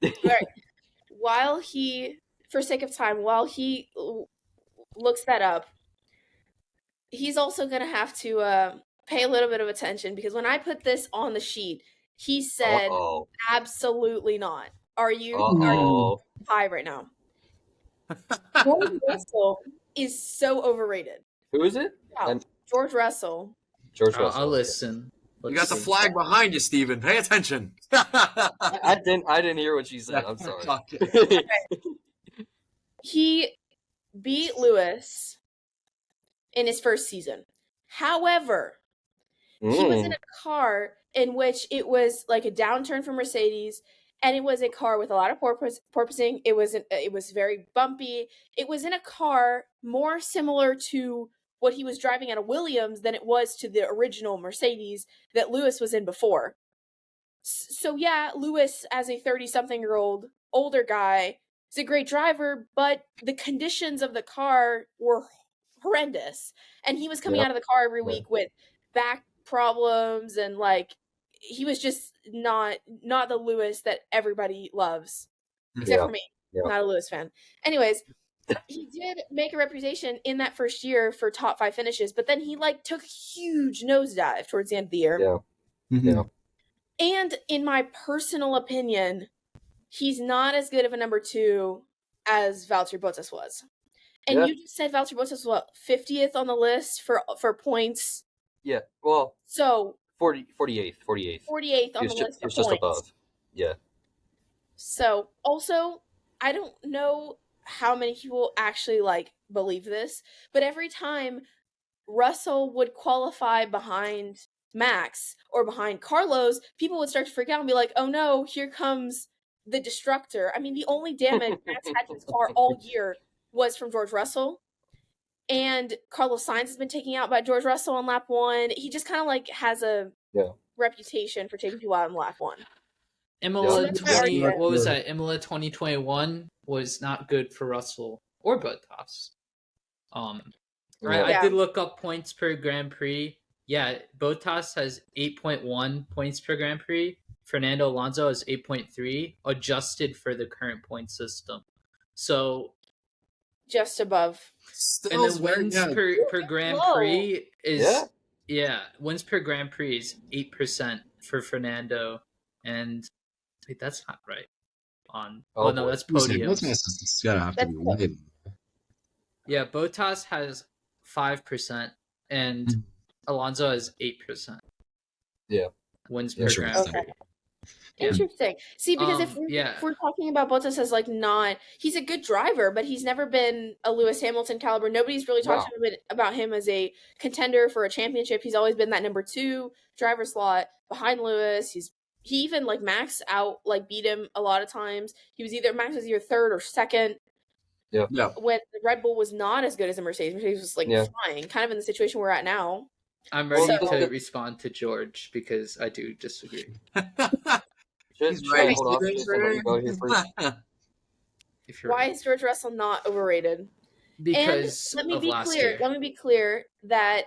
Right. For sake of time, while he looks that up, he's also gonna have to pay a little bit of attention, because when I put this on the sheet, he said absolutely not. Are you high right now? George Russell is so overrated. Who is it? Wow. George Russell. I'll listen. You got the flag behind you, Steven. Pay attention. I didn't hear what she said. I'm sorry. Okay. He beat Lewis in his first season. However, he was in a car in which it was like a downturn for Mercedes, and it was a car with a lot of porpoising. It was very bumpy. It was in a car more similar to what he was driving at a Williams than it was to the original Mercedes that Lewis was in before. So yeah, Lewis, as a 30-something-year-old older guy, is a great driver, but the conditions of the car were horrendous. And he was coming out of the car every week with back problems, and he was just not the Lewis that everybody loves, except for me. Not a Lewis fan. Anyways, he did make a reputation in that first year for top 5 finishes, but then he took a huge nosedive towards the end of the year. Yeah. Mm-hmm. Yeah. And in my personal opinion, he's not as good of a number 2 as Valtteri Bottas was. And Yeah. you just said Valtteri Bottas was what, 50th on the list for points? Yeah. Well, So 48th. 48th on the list He for was just points. above. Yeah. So also, I don't know how many people actually like believe this, but every time Russell would qualify behind Max or behind Carlos, people would start to freak out and be like, "Oh no, here comes the destructor." I mean, the only damage Max had to his car all year was from George Russell. And Carlos Sainz has been taken out by George Russell on lap 1. He just kind of like has a reputation for taking people out on lap 1. Imola that's my argument. what was that? Imola 2021 was not good for Russell or Bottas. I did look up points per Grand Prix. Yeah, Bottas has 8.1 points per Grand Prix. Fernando Alonso has 8.3, adjusted for the current point system. So just above. Still, and then wins per Grand Prix is wins per Grand Prix is 8% for Fernando, and wait, that's not right. No, that's podiums. It's gotta have to be way. Yeah, Bottas has 5%, and Alonso has 8%. Yeah, wins per Grand Prix. Interesting. See, because if we're talking about Bottas as like he's a good driver, but he's never been a Lewis Hamilton caliber. Nobody's really talked about him as a contender for a championship. He's always been that number 2 driver slot behind Lewis. He even like Max out like beat him a lot of times. Max was either 3rd or 2nd. Yeah. When the Red Bull was not as good as the Mercedes. Mercedes was like flying, kind of in the situation we're at now. I'm ready to respond to George because I do disagree. He's right. Hold on. Why is George Russell not overrated? Because let me be clear that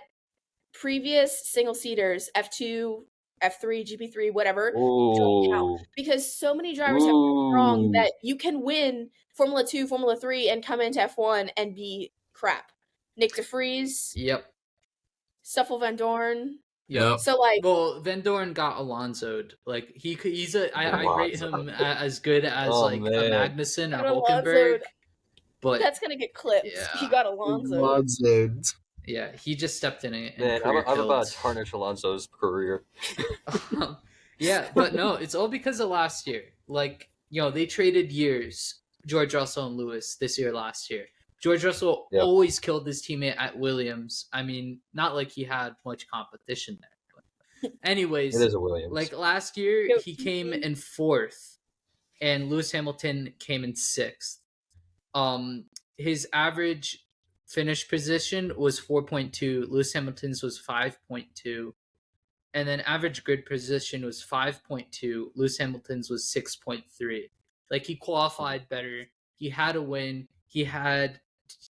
previous single seaters, F2, F3, GP3, whatever, don't count, because so many drivers have been wrong that you can win Formula 2, Formula 3, and come into F1 and be crap. Nick DeVries. Yep. Stoffel Van Dorn. Yeah. So Van Dorn got Alonso'd. Like I rate him as good as a Magnussen or Hulkenberg. But that's gonna get clipped. Yeah. He got Alonso'd. Yeah, he just stepped in it. Man, I'm about to tarnish Alonso's career. Yeah, but no, it's all because of last year. Like, they traded years, George Russell and Lewis, this year, last year. George Russell always killed his teammate at Williams. I mean, not like he had much competition there. Anyways, it is a Williams. Like last year, he came in 4th, and Lewis Hamilton came in 6th. His average finish position was 4.2. Lewis Hamilton's was 5.2. And then average grid position was 5.2. Lewis Hamilton's was 6.3. Like, he qualified better. He had a win. He had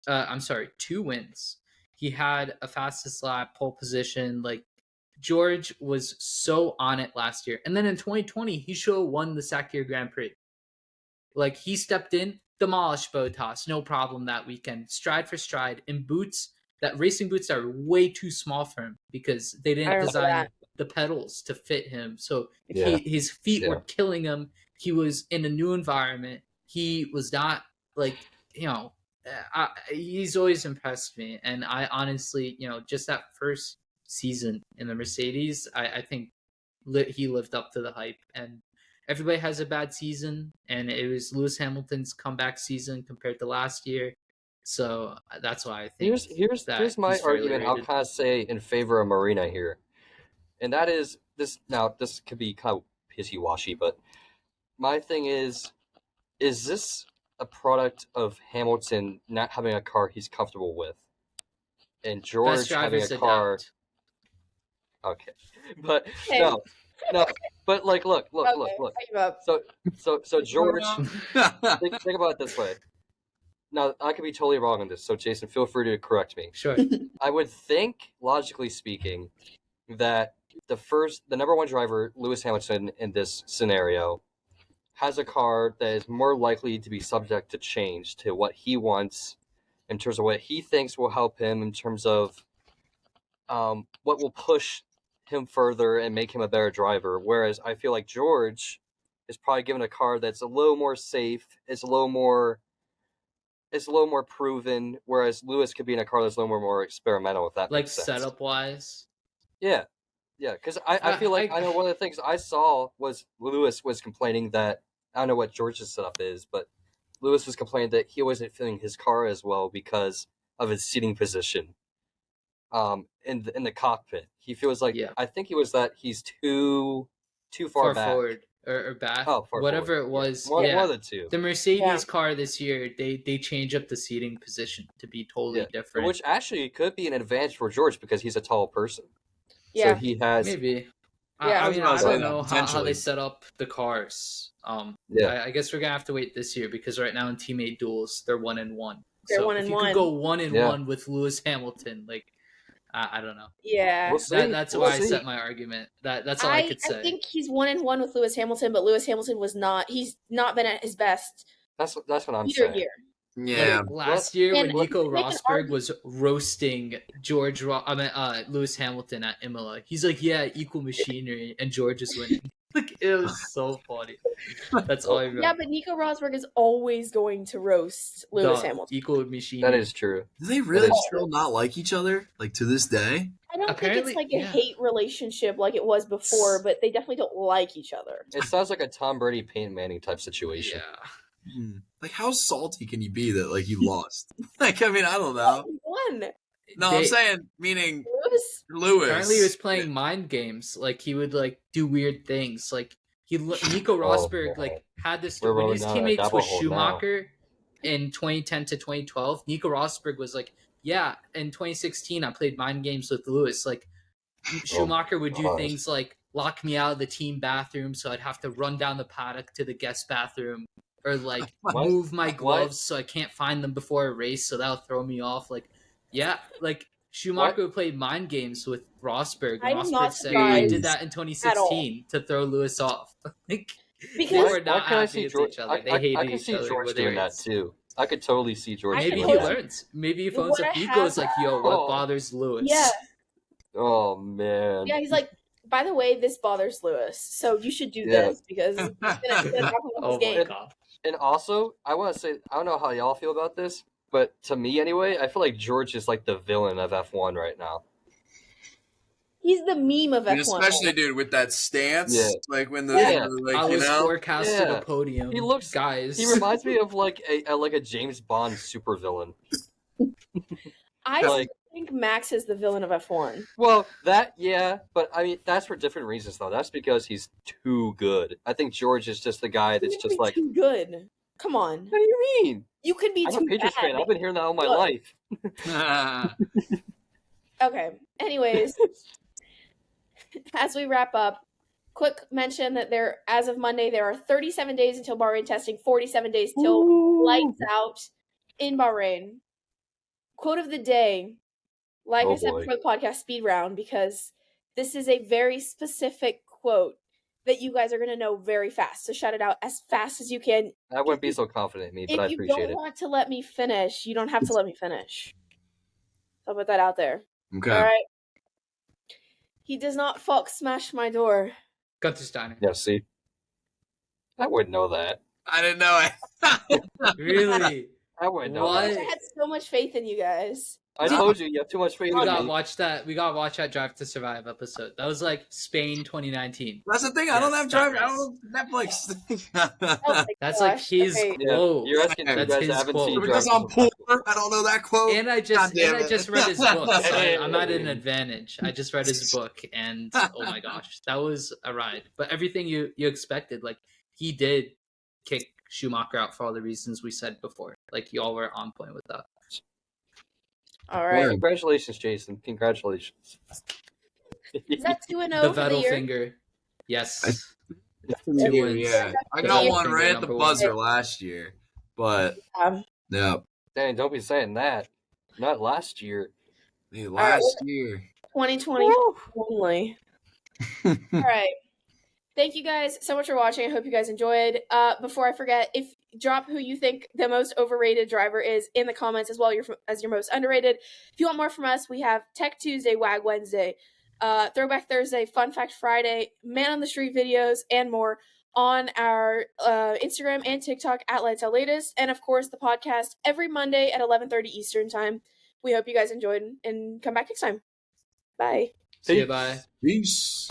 2 wins. He had a fastest lap, pole position. Like, George was so on it last year. And then in 2020, he should have won the Sakir Grand Prix. Like, he stepped in, demolished Bottas, no problem that weekend, stride for stride, in racing boots that are way too small for him because they didn't design the pedals to fit him. So his feet were killing him. He was in a new environment. He was not like, he's always impressed me. And I honestly, just that first season in the Mercedes, I think he lived up to the hype. And everybody has a bad season, and it was Lewis Hamilton's comeback season compared to last year. So that's why I think here's my argument. I'll kind of say in favor of Marina here, and that is this. Now this could be kind of pissy-washy, but my thing is this a product of Hamilton not having a car he's comfortable with, and George having a car? Okay, but no. But like, look. So George, think about it this way. Now, I could be totally wrong on this, so Jason, feel free to correct me. Sure. I would think, logically speaking, that the number 1 driver, Lewis Hamilton, in this scenario, has a car that is more likely to be subject to change to what he wants, in terms of what he thinks will help him, in terms of what will push him further and make him a better driver. Whereas I feel like George is probably given a car that's a little more safe, it's a little more is a little more proven, whereas Lewis could be in a car that's a little more experimental, if that Like makes sense. setup wise. Yeah. Yeah, because I feel like I know one of the things I saw was Lewis was complaining that, I don't know what George's setup is, but Lewis was complaining that he wasn't feeling his car as well because of his seating position in the cockpit. He feels like, I think he was that he's too far back. Forward or back. Oh, far whatever forward. It was. One of the two. The Mercedes car this year, they change up the seating position to be totally different. Which actually could be an advantage for George because he's a tall person. Yeah. So he has... Maybe. Yeah, I mean, I don't know how potentially. they set up the cars. Yeah. I guess we're going to have to wait this year because right now in teammate duels, they're 1-1. They're So 1-1. if you could go 1-1 with Lewis Hamilton, like, I don't know. Yeah. We'll see. That's We'll why see. I set my argument. That's all I could say. I think he's 1-1 with Lewis Hamilton, but Lewis Hamilton he's not been at his best That's what I'm either saying. year. Yeah. Like last year when And Nico they can Rosberg argue- was roasting Lewis Hamilton at Imola, he's like, "Yeah, equal machinery," and George is winning. Like it was so funny. That's all I remember. Yeah, but Nico Rosberg is always going to roast Lewis Hamilton. Equal machinery. That is true. Do they really That is still not like each other? Like to this day? I don't Apparently, think it's like a hate relationship like it was before, but they definitely don't like each other. It sounds like a Tom Brady, Peyton Manning type situation. Yeah. Like how salty can you be that like you lost? Like I mean I don't know. He won. No, I'm saying meaning Lewis. Lewis. Apparently, he was playing mind games. Like he would like do weird things. Like Nico Rosberg like had this We're when rolling his down a teammates double with hole Schumacher in 2010 to 2012. Nico Rosberg was like, yeah, in 2016 I played mind games with Lewis. Like Schumacher would do things like lock me out of the team bathroom, so I'd have to run down the paddock to the guest bathroom, or like move my gloves so I can't find them before a race, so that'll throw me off. Like, yeah, like Schumacher would play mind games with Rosberg. And Rosberg said, "I did that in 2016 to throw Lewis off." Like, because they were not happy with each other. They hated I can each see other. George doing that too. I could totally see George. Maybe doing he that. learns. Maybe he phones up Nico. Is like, "Yo, what bothers Lewis?" Yeah. Oh man. Yeah, he's like, by the way, this bothers Lewis, so you should do this because he's gonna Oh my god. And also, I want to say, I don't know how y'all feel about this, but to me anyway, I feel like George is like the villain of F1 right now. He's the meme of F1. Especially, dude, with that stance. Yeah. Like when the like I you was know. forecasted a podium. He looks, guys. He reminds me of like a James Bond supervillain. I think Max is the villain of F1. Well, but I mean that's for different reasons though. That's because he's too good. I think George is just the guy that's just like too good. Come on. What do you mean? You could be I'm too a Patriots bad. fan. I've been hearing that all my life. Okay. Anyways, as we wrap up, quick mention that as of Monday, there are 37 days until Bahrain testing, 47 days till lights out in Bahrain. Quote of the day, I said before the podcast, speed round, because this is a very specific quote that you guys are going to know very fast. So shout it out as fast as you can. I wouldn't be so confident in me, but I appreciate it. If you don't want to let me finish, you don't have to let me finish. I'll put that out there. Okay. All right. He does not fuck smash my door. Guenther Steiner. Yeah, see? I wouldn't know that. I didn't know it. Really? I wouldn't know I that. had so much faith in you guys. I told you have too much faith in me. We gotta watch that Drive to Survive episode. That was like Spain 2019. That's the thing. I don't have Drive. I don't have Netflix. That's like his quote. You're asking if you That's guys his haven't quote. seen Because I'm poor, I don't know that quote. And I just read his book, so I'm at an Hey. advantage. I just read his book, and oh my gosh, that was a ride. But everything you expected, like he did kick Schumacher out for all the reasons we said before. Like y'all were on point with that. All right. Congratulations, Jason. Congratulations. Is that 2-0 The for the Vettel year? finger. Yes. Yeah, I The got Vettel one finger, right at the number one. buzzer last year, but yeah, Dang, don't be saying that. Not last year. hey, last year. 2020 only. All right. Thank you guys so much for watching. I hope you guys enjoyed. Before I forget, drop who you think the most overrated driver is in the comments as well as your most underrated. If you want more from us, we have Tech Tuesday, Wag Wednesday, Throwback Thursday, Fun Fact Friday, Man on the Street videos, and more. on our Instagram and TikTok at Lights Out Latest, and of course the podcast every Monday at 11:30 Eastern time. We hope you guys enjoyed and come back next time. Bye. See you. Bye. Peace.